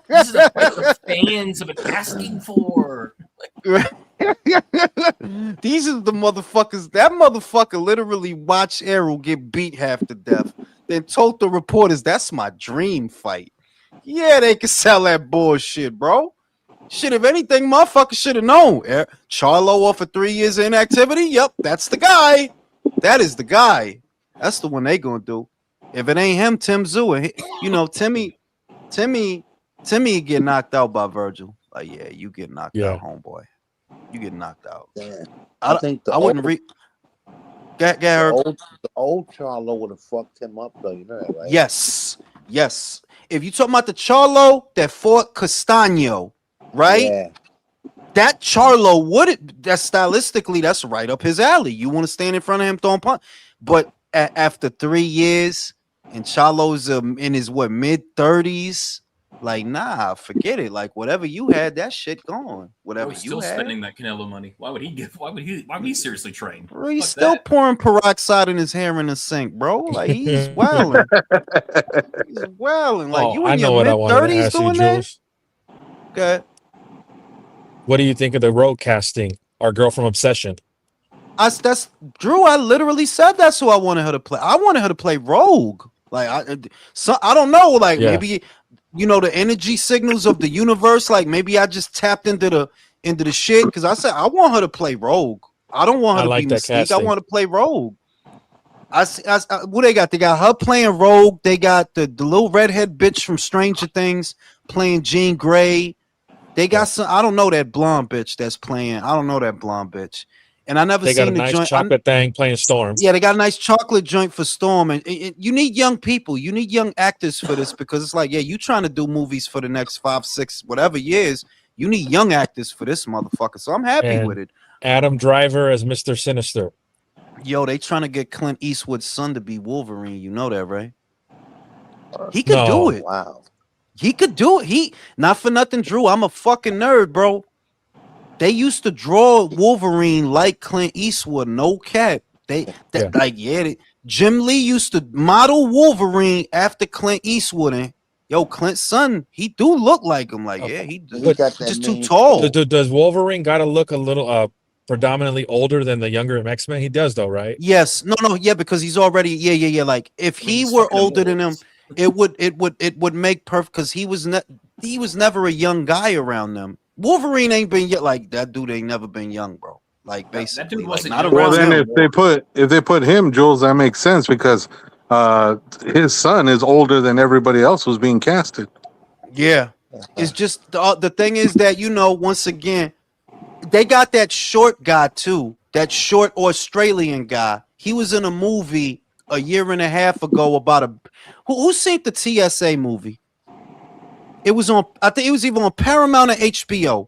This is a fight the fans have been asking for. These are the motherfuckers. That motherfucker literally watched Errol get beat half to death. Then told the reporters, "That's my dream fight." Yeah, they can sell that bullshit, bro. Shit, if anything, motherfucker should have known. Charlo offered 3 years of inactivity. Yep, that's the guy. That is the guy. That's the one they gonna do. If it ain't him, Tim Zoo. You know, Timmy get knocked out by Virgil. Like, yeah, you get knocked out, homeboy. You get knocked out. Yeah. I think I wouldn't read. The old Charlo would have fucked him up, though. You know that, right? Yes. If you talking about the Charlo that fought Castano, right? Yeah. That Charlo that's stylistically, that's right up his alley. You want to stand in front of him throwing punch, but after 3 years and Charlo's in his mid-30s, like, nah, forget it. Like, whatever you had, that shit gone. Whatever He's you still had. spending that Canelo money. Why would he seriously train? Bro, he's Fuck still that. pouring peroxide in his hair in the sink, bro. Like, he's wilding. He's wilding. Like, you I in know your what I wanted to mid-30s ask you, doing that? Jules. Okay. What do you think of the road casting? Our girl from Obsession. That's Drew. I literally said that's who I wanted her to play. I wanted her to play Rogue. Like, I don't know. Like, maybe, you know, the energy signals of the universe. Like, maybe I just tapped into the shit, because I said I want her to play Rogue. I don't want her to be Mystique. Casting. I want her to play Rogue. What they got? They got her playing Rogue. They got the little redhead bitch from Stranger Things playing Jean Grey. They got some. I don't know that blonde bitch that's playing. I don't know that blonde bitch. And I never They seen got a the nice joint. chocolate thing playing Storm. Yeah, they got a nice chocolate joint for Storm, and you need young people. You need young actors for this, because it's like, yeah, you trying to do movies for the next 5, 6, whatever years. You need young actors for this motherfucker. So I'm happy with it. Adam Driver as Mr. Sinister. Yo, they trying to get Clint Eastwood's son to be Wolverine. You know that, right? He could do it. Wow. He could do it. Not for nothing, Drew. I'm a fucking nerd, bro. They used to draw Wolverine like Clint Eastwood, no cap. Jim Lee used to model Wolverine after Clint Eastwood, and Clint's son, he do look like him. Like, he's just too tall. Does Wolverine got to look a little predominantly older than the younger X-Men? He does, though, right? Yes, because he's already Like, if he were older than him, it would make perfect, because he was never a young guy around them. Wolverine ain't been yet, like, that dude ain't never been young, bro. Like, basically, that dude wasn't not young. around. Well, then him. if they put him, Jules, that makes sense, because his son is older than everybody else who's being casted. Yeah, it's just the thing is that, you know, once again, they got that short guy too, that short Australian guy. He was in a movie a year and a half ago about who seen the TSA movie? It was on, I think it was either on Paramount or HBO.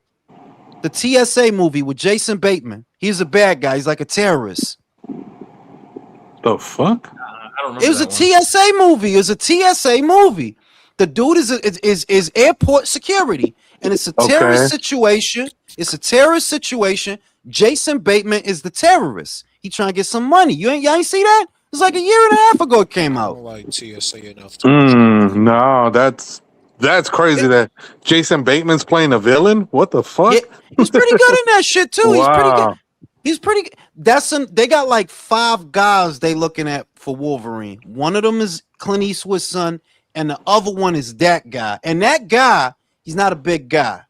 The TSA movie with Jason Bateman. He's a bad guy. He's like a terrorist. The fuck? I don't remember. It was a TSA movie. It was a TSA movie. The dude is airport security, and it's a terrorist situation. It's a terrorist situation. Jason Bateman is the terrorist. He trying to get some money. Y'all ain't see that? It's like a year and a half ago it came out. I don't like TSA enough. No, that's crazy. That Jason Bateman's playing a villain. What the fuck? Yeah, he's pretty good in that shit too. Wow. He's pretty good. He's pretty good. They got like 5 guys they looking at for Wolverine. One of them is Clint Eastwood's son, and the other one is that guy. And that guy, he's not a big guy.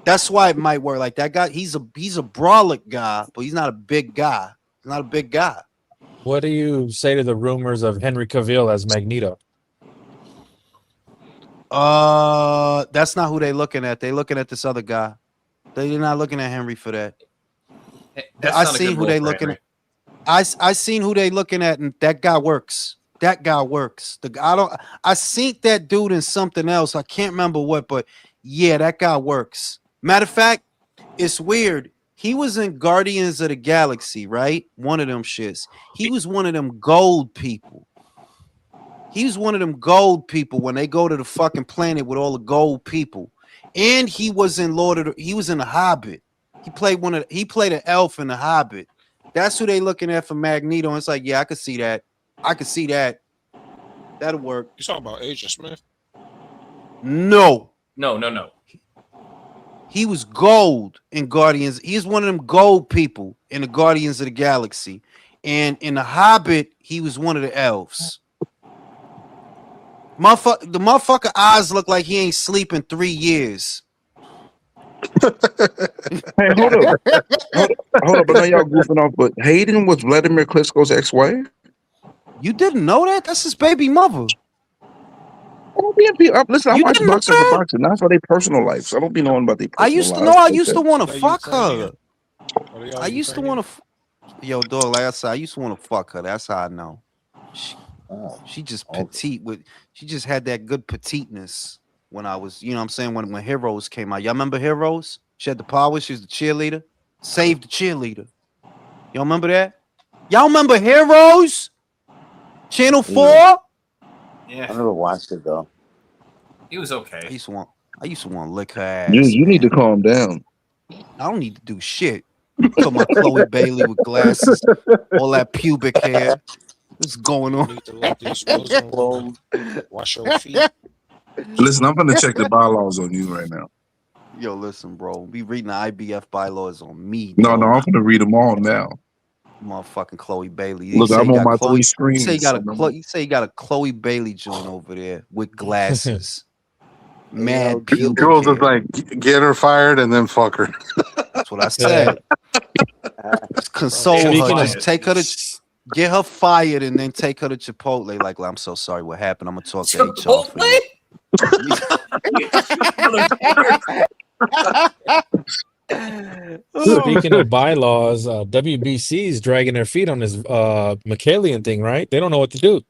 That's why it might work. Like, that guy, he's a brolic guy, but he's not a big guy. He's not a big guy. What do you say to the rumors of Henry Cavill as Magneto? That's not who they looking at. They looking at this other guy. They're not looking at Henry for that. I seen who they looking at. I seen who they looking at, and that guy works. That guy works. I seen that dude in something else. I can't remember what, but yeah, that guy works. Matter of fact, it's weird. He was in Guardians of the Galaxy, right? One of them shits. He was one of them gold people. He was one of them gold people when they go to the fucking planet with all the gold people. And he was in he was in The Hobbit. He played an elf in The Hobbit. That's who they looking at for Magneto. And it's like, yeah, I could see that. That'll work. You talking about Agent Smith? No. No. He was gold in Guardians. He's one of them gold people in the Guardians of the Galaxy. And in The Hobbit, he was one of the elves. The motherfucker eyes look like he ain't sleep in 3 years. Hey, hold up. Hold up. I know y'all goofing off, but Hayden was Vladimir Klitschko's ex-wife? You didn't know that? That's his baby mother. Listen, I watch boxing for boxing. That's about their personal life. So I don't be knowing about their personal life. I used to want to fuck her. I used to want to. Yo, dog, like I said, I used to want to fuck her. That's how I know. She just petite she just had that good petiteness when I was, you know what I'm saying, when Heroes came out. Y'all remember Heroes? She had the power, she was the cheerleader. Saved the cheerleader. Y'all remember that? Y'all remember Heroes? Channel 4? Yeah. I Yeah. never watched it though. It was okay. I used to want to lick her ass. You need to calm down. I don't need to do shit. I'm talking about Chloe Bailey with glasses, all that pubic hair. What's going on? Need to let these wash your feet. Listen, I'm gonna check the bylaws on you right now. Yo, listen, bro. Be reading the IBF bylaws on me. No, I'm gonna read them all now. Motherfucking Chloe Bailey. Look, I'm on my 3 screens. You say you got a Chloe Bailey joint over there with glasses. Mad pubic Jules hair. is like, get her fired and then fuck her. That's what I said. Just console her. Just take her to get her fired and then take her to Chipotle. Like, I'm so sorry what happened. I'm gonna talk to HR for you. Speaking of bylaws, WBC is dragging their feet on this McKalian thing, right? They don't know what to do.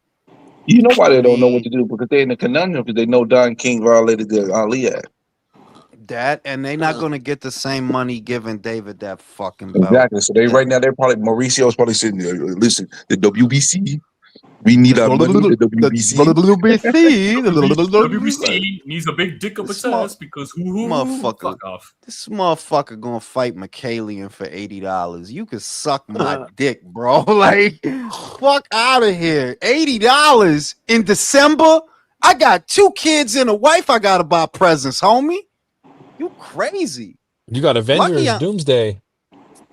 You know why they don't know what to do? Because they're in a conundrum because they know Don King violated the Ali Act. That, and they're not going to get the same money giving David that fucking belt. Exactly. So right now they're probably Mauricio's probably sitting there. Listen, the WBC, we need our money. The WBC. WBC needs a big dick up its ass because motherfucker, fuck off. This motherfucker gonna fight McKalian for $80. You can suck my dick, bro. Like, fuck out of here. $80 in December. I got 2 kids and a wife. I gotta buy presents, homie. You crazy. You got Avengers Doomsday.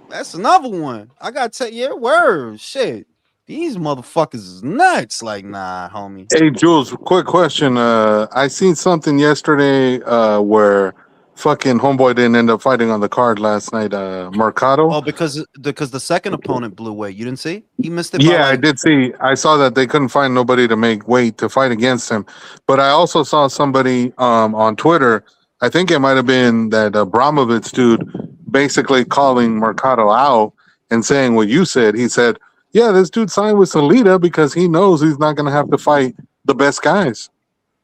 That's another one. I gotta tell you, word. Shit. These motherfuckers is nuts. Like, nah, homie. Hey, Jules, quick question. I seen something yesterday where fucking homeboy didn't end up fighting on the card last night. Mercado. Oh, because the second opponent blew away. You didn't see? He missed it. Yeah, I did see. I saw that they couldn't find nobody to make weight to fight against him. But I also saw somebody on Twitter. I think it might have been that Abramovich dude basically calling Mercado out and saying what you said. He said, yeah, this dude signed with Salida because he knows he's not going to have to fight the best guys.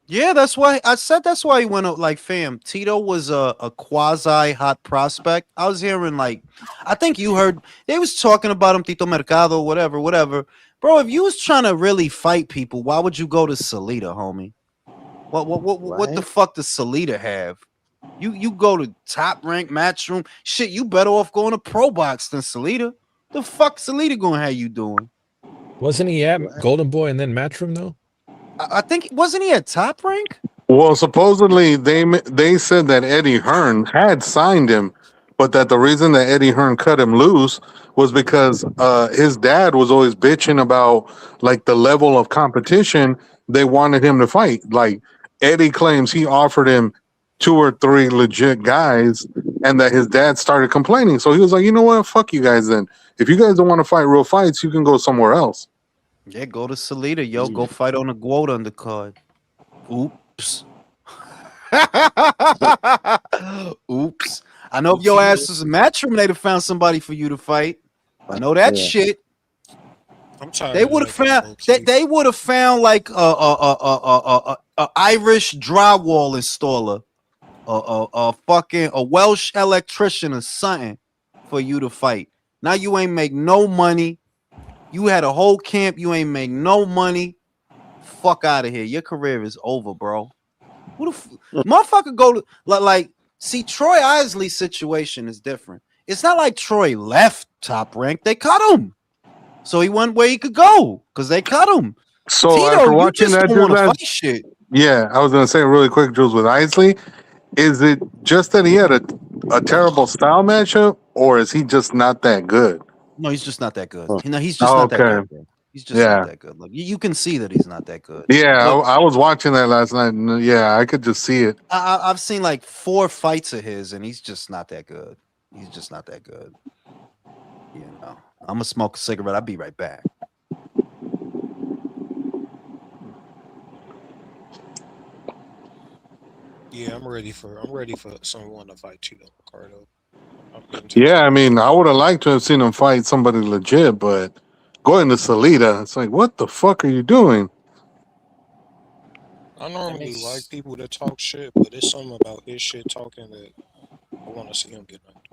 Yeah, that's why I said that's why he went up. Like, fam, Tito was a quasi hot prospect. I was hearing, like, I think you heard they was talking about him, Tito Mercado, whatever. Bro, if you was trying to really fight people, why would you go to Salida, homie? What the fuck does Salida have? You go to Top Rank Matchroom. Shit, you better off going to Pro Box than Salida. The fuck Salida gonna have you doing? Wasn't he at Golden Boy and then Matchroom though? I think wasn't he at Top Rank? Well, supposedly they said that Eddie Hearn had signed him, but that the reason that Eddie Hearn cut him loose was because his dad was always bitching about like the level of competition they wanted him to fight. Like Eddie claims he offered him 2 or 3 legit guys, and that his dad started complaining. So he was like, you know what? Fuck you guys then. If you guys don't want to fight real fights, you can go somewhere else. Yeah, go to Salida, yo. Go fight on the Guota undercard. Oops. Oops. I know if your ass was a Matchroom, they'd have found somebody for you to fight. I know that shit. They would have found they would have found like a Irish drywall installer, a Welsh electrician or something for you to fight. Now you ain't make no money. You had a whole camp. You ain't make no money. Fuck out of here. Your career is over, bro. Who the motherfucker go to like? See, Troy Isley's situation is different. It's not like Troy left Top Rank. They cut him, so he went where he could go because they cut him. So Tito, after watching that dude fight shit. Yeah, I was gonna say really quick, Jules, with Isley. Is it just that he had a terrible style matchup, or is he just not that good? No, he's just not that good. No, he's just Oh, not that okay. good, bro. He's just not Yeah. that good. Like you can see that he's not that good. Yeah, Look, I was watching that last night, and yeah, I could just see it. I've seen like 4 fights of his, and he's just not that good. He's just not that good. You know, I'm gonna smoke a cigarette. I'll be right back. Yeah, I'm ready for someone to fight Tito Ricardo. Yeah, I mean, I would have liked to have seen him fight somebody legit, but going to Salida, it's like, what the fuck are you doing? I normally like people that talk shit, but it's something about his shit talking that I want to see him get knocked.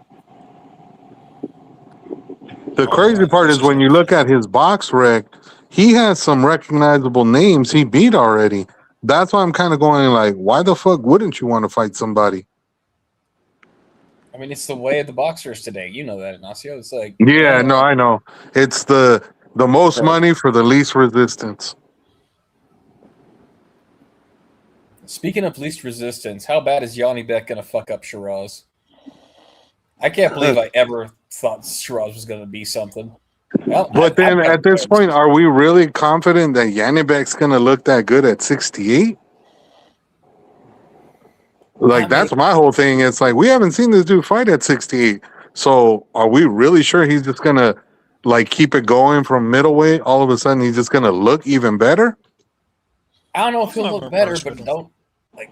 The crazy part is when you look at his box rec, he has some recognizable names he beat already. That's why I'm kind of going like, why the fuck wouldn't you want to fight somebody? I mean, it's the way of the boxers today. You know that, Ignacio. It's like Yeah, no, I know. It's the most money for the least resistance. Speaking of least resistance, how bad is Yanni Beck gonna fuck up Shiraz? I can't believe I ever thought Shiraz was gonna be something. Well, But then at this point, are we really confident that Yanibek's gonna look that good at 68? Like that's my whole thing. It's like we haven't seen this dude fight at 68. So are we really sure he's just gonna like keep it going from middleweight? All of a sudden he's just gonna look even better? I don't know if he'll look better, but don't like.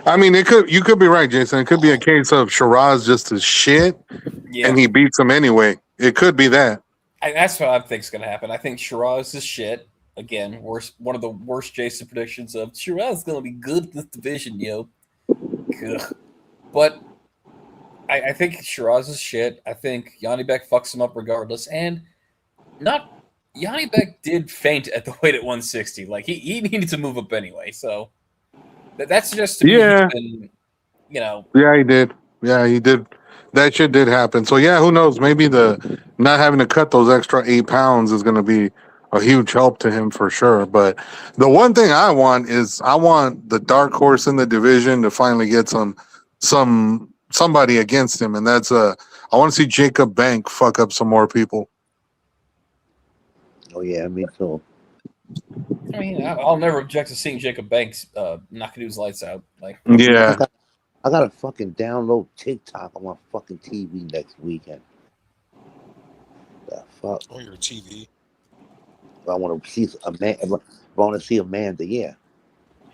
I mean, you could be right, Jason. It could be a case of Shiraz just as shit, and he beats him anyway. It could be that. That's what I think is going to happen. I think Shiraz is shit. Again, one of the worst Jason predictions of Shiraz is going to be good in this division, yo. Ugh. But I think Shiraz is shit. I think Yanni Beck fucks him up regardless. And Yanni Beck did faint at the weight at 160. Like, he needed to move up anyway, so... That's just to me, you know. Yeah, he did. Yeah, he did. That shit did happen. So yeah, who knows? Maybe the not having to cut those extra 8 pounds is going to be a huge help to him for sure. But the one thing I want is I want the dark horse in the division to finally get somebody against him, and that's I want to see Jacob Bank fuck up some more people. Oh yeah, me too. I mean, I'll never object to seeing Jacob Banks knock dude's lights out. Like, yeah, I gotta fucking download TikTok on my fucking TV next weekend. The fuck? On your TV? I want to see a man. I want to see Amanda. Yeah.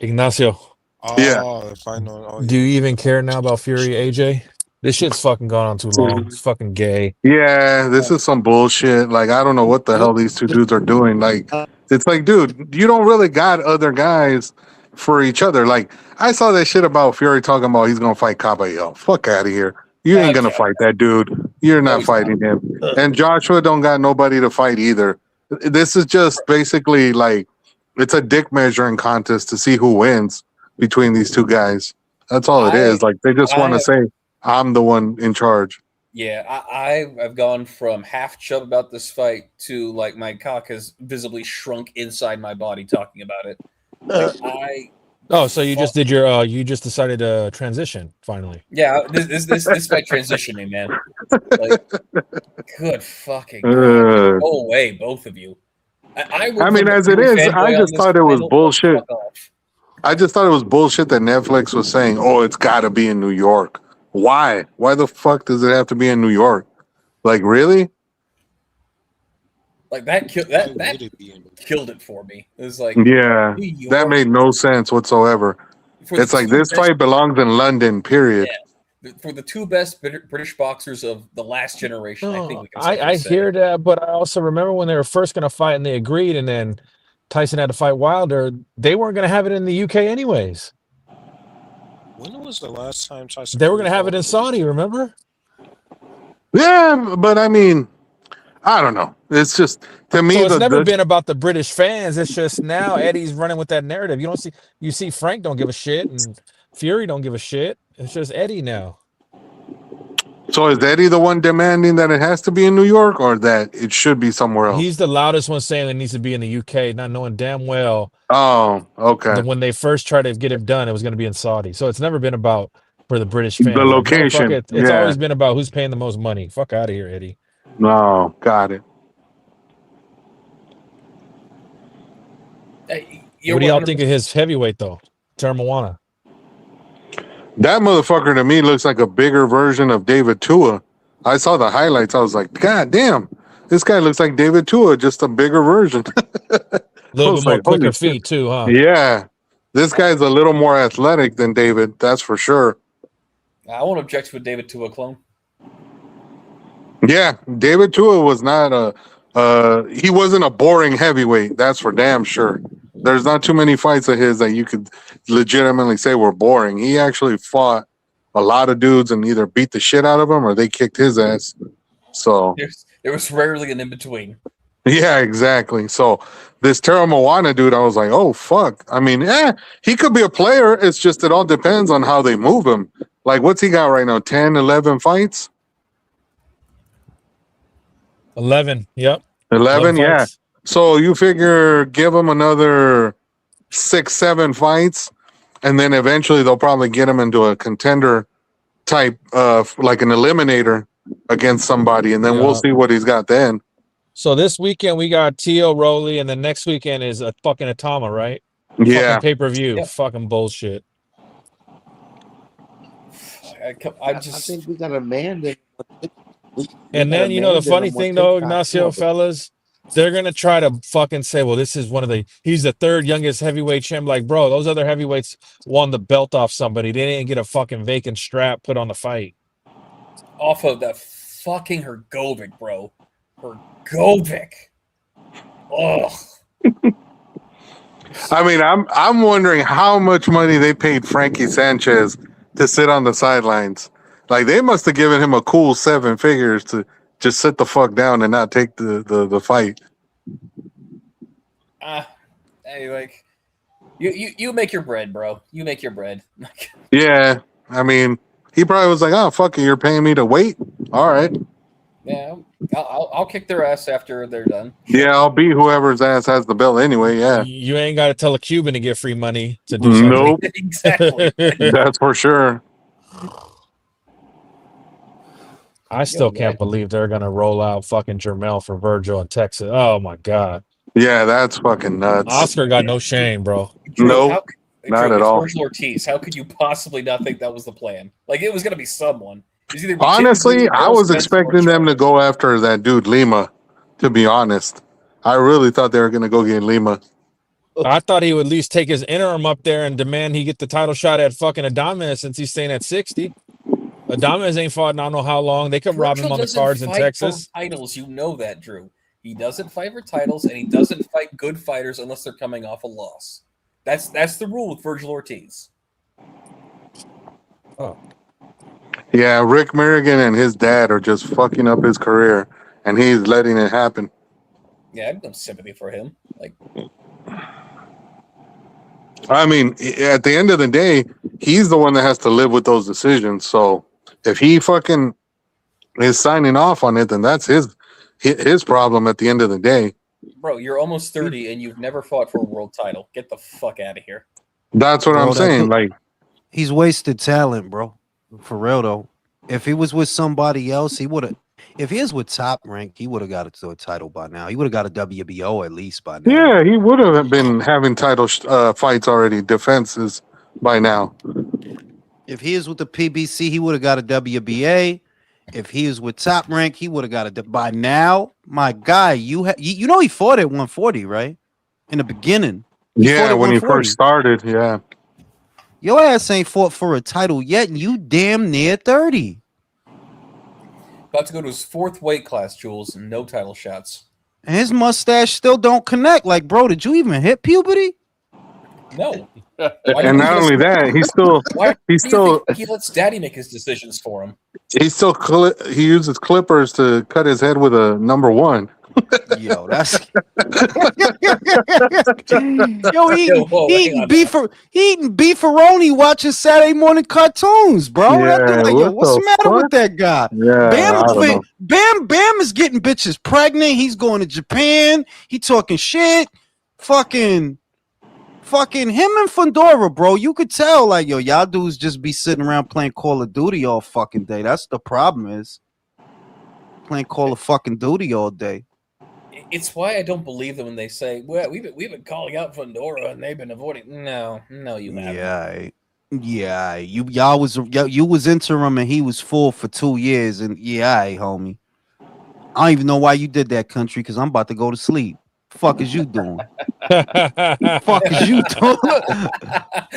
Ignacio. If I know. Do you even care now about Fury, AJ? This shit's fucking gone on too long. It's fucking gay. Yeah, this is some bullshit. Like, I don't know what the hell these two dudes are doing. Like, it's like, dude, you don't really got other guys for each other. Like, I saw that shit about Fury talking about he's gonna fight Caballero. Fuck out of here. You ain't gonna fight that dude. You're not fighting him. And Joshua don't got nobody to fight either. This is just basically like it's a dick measuring contest to see who wins between these two guys. That's all it is. Like, they just want to say I'm the one in charge. Yeah, I've gone from half chub about this fight to like my cock has visibly shrunk inside my body talking about it. Like, so you just did your you just decided to transition finally. Yeah, this fight transitioning, man. Like, good fucking God. Go away, both of you. I mean, as it is, I just thought it was bullshit. I just thought it was bullshit that Netflix was saying, "Oh, it's got to be in New York." Why? Why the fuck does it have to be in New York? Like, really? Like that killed it for me. It was like, yeah, that made no sense whatsoever. It's like this fight belongs in London. Period. Yeah. For the two best British boxers of the last generation, I think we can I hear that, but I also remember when they were first going to fight and they agreed, and then Tyson had to fight Wilder. They weren't going to have it in the UK anyways. When was the last time Tyson? They were going to have it in Saudi, remember? Yeah, but I mean, I don't know. It's just, to me, so it's never been about the British fans. It's just now Eddie's running with that narrative. You see Frank don't give a shit and Fury don't give a shit. It's just Eddie now. So is Eddie the one demanding that it has to be in New York, or that it should be somewhere else? He's the loudest one saying it needs to be in the UK, not knowing damn well Oh, okay. that when they first tried to get it done, it was going to be in Saudi. So it's never been about for the British The fans. Like, no, fuck location. it. It's Yeah. always been about who's paying the most money. Fuck out of here, Eddie. No, got it. What do y'all think of his heavyweight though, Termawana? That motherfucker to me looks like a bigger version of David Tua. I saw the highlights. I was like, God damn, this guy looks like David Tua, just a bigger version. A little bit more quicker feet too, huh? Yeah. This guy's a little more athletic than David, that's for sure. I won't object to a David Tua clone. Yeah, David Tua was not he wasn't a boring heavyweight, that's for damn sure. There's not too many fights of his that you could legitimately say were boring. He actually fought a lot of dudes and either beat the shit out of them or they kicked his ass. So there was rarely an in between. yeah, exactly. So this Tara Moana dude, I was like, oh fuck. I mean, he could be a player. It's just it all depends on how they move him. Like, what's he got right now? 10, 11 fights? 11. Yep. 11, yeah. Fights. So you figure give him another 6, 7 fights, and then eventually they'll probably get him into a contender type of like an eliminator against somebody, and then we'll see what he's got then. So this weekend we got Tio, Roelly, and the next weekend is a fucking Atama, right? Yeah. Fucking pay-per-view. Yep. Fucking bullshit. I think we got a man that. And then, you know, the funny thing, though, Ignacio, fellas, they're going to try to fucking say, well, this is he's the third youngest heavyweight champ. Like, bro, those other heavyweights won the belt off somebody. They didn't get a fucking vacant strap put on the fight. Off of that fucking Hrgovic, bro. Hrgovic. Ugh. I mean, I'm wondering how much money they paid Frankie Sanchez to sit on the sidelines. Like, they must have given him a cool 7 figures to just sit the fuck down and not take the fight. Hey, like, you make your bread, bro. You make your bread. Yeah, I mean, he probably was like, "Oh fuck it, you're paying me to wait. All right." Yeah, I'll kick their ass after they're done. Yeah, I'll beat whoever's ass has the belt anyway. Yeah, you ain't got to tell a Cuban to get free money to do something. Nope, exactly. That's for sure. I still can't believe they're gonna roll out fucking Jermell for Virgil in Texas. Oh my god. Yeah, that's fucking nuts. Oscar got no shame, bro. Nope, not at all. Virgil Ortiz, how could you possibly not think that was the plan? Like, it was gonna be someone. Honestly, I was expecting them to go after that dude Lima. To be honest, I really thought they were gonna go get Lima. I thought he would at least take his interim up there and demand he get the title shot at fucking Adames since he's staying at 60. Adames ain't fought in I don't know how long. They could rob him on the cards in Texas. Titles, you know that, Drew. He doesn't fight for titles, and he doesn't fight good fighters unless they're coming off a loss. That's the rule with Virgil Ortiz. Oh. Yeah, Rick Merrigan and his dad are just fucking up his career, and he's letting it happen. Yeah, I have no sympathy for him. Like, I mean, at the end of the day, he's the one that has to live with those decisions. So if he fucking is signing off on it, then that's his problem at the end of the day. Bro, you're almost 30 and you've never fought for a world title. Get the fuck out of here. That's what I'm saying. Like, he's wasted talent, bro. For real though. If he was with somebody else, he would have. If he is with Top Rank, he would have got to a title by now. He would have got a WBO at least by now. yeah, he would have been having title fights already, defenses by now. If he is with the PBC, he would have got a WBA. If he is with Top Rank, he would have got it by now. My guy, you know he fought at 140, right? In the beginning. Yeah, when he first started, yeah. Your ass ain't fought for a title yet, and you damn near 30. About to go to his 4th weight class, Jules, and no title shots. And his mustache still don't connect. Like, bro, did you even hit puberty? No. And not only that, he lets daddy make his decisions for him. He uses clippers to cut his head with a number 1. Yo, that's yo eating beefaroni watching Saturday morning cartoons, bro. Yeah, Like, yo, what what's the the matter with fuck? that guy? Yeah, Bam, I don't know. Bam is getting bitches pregnant. He's going to Japan. He talking shit. Fucking him and Fundora, bro. You could tell, like, yo, y'all dudes just be sitting around playing Call of Duty all fucking day. That's the problem is playing Call of fucking Duty all day. It's why I don't believe them when they say, "Well, we've been calling out Fundora and they've been avoiding." No, you haven't. Yeah. You was interim and he was full for 2 years, and homie. I don't even know why you did that, country, because I'm about to go to sleep. Fuck is you doing? Fuck is you doing?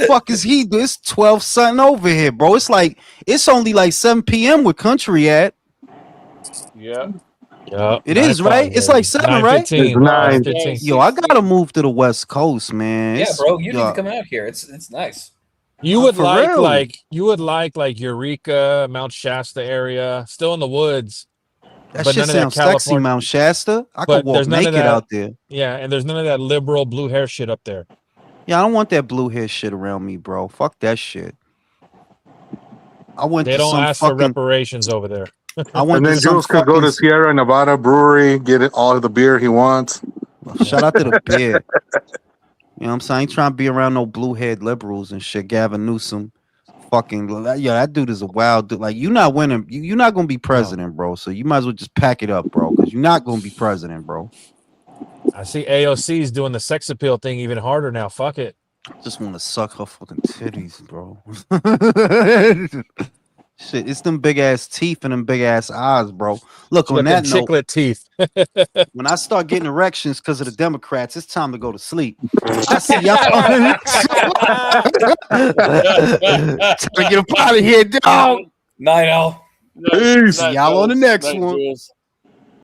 Fuck is he doing? It's 12 something over here, bro. It's only like 7 p.m. where country at. Yeah. Yeah, It is, right? It's like 7, right? 9:15. It's 9. 9:15. Yo, I gotta move to the West Coast, man. Yeah, bro, you need to come out here. It's nice. You would for like real. Eureka, Mount Shasta area, still in the woods. That but shit none of that sounds sexy, California. Mount Shasta. I could But walk there's none of naked that. out there. Yeah, and there's none of that liberal blue hair shit up there. Yeah, I don't want that blue hair shit around me, bro. Fuck that shit. They don't ask for reparations over there. And then Jules could go to Sierra Nevada Brewery, get all the beer he wants. Shout out to the beer. You know what I'm saying? I ain't trying to be around no blue-haired liberals and shit. Gavin Newsom. That dude is a wild dude. Like, you're not winning. You're not going to be president, bro. So you might as well just pack it up, bro, because you're not going to be president, bro. I see AOC's doing the sex appeal thing even harder now. Fuck it. I just want to suck her fucking titties, bro. Shit, it's them big ass teeth and them big ass eyes, bro. Look, on that note, chiclet teeth. when I start getting erections because of the Democrats, it's time to go to sleep. I see y'all on the next one. Time to get up out of here, dog. Night, Al. See y'all on the next one.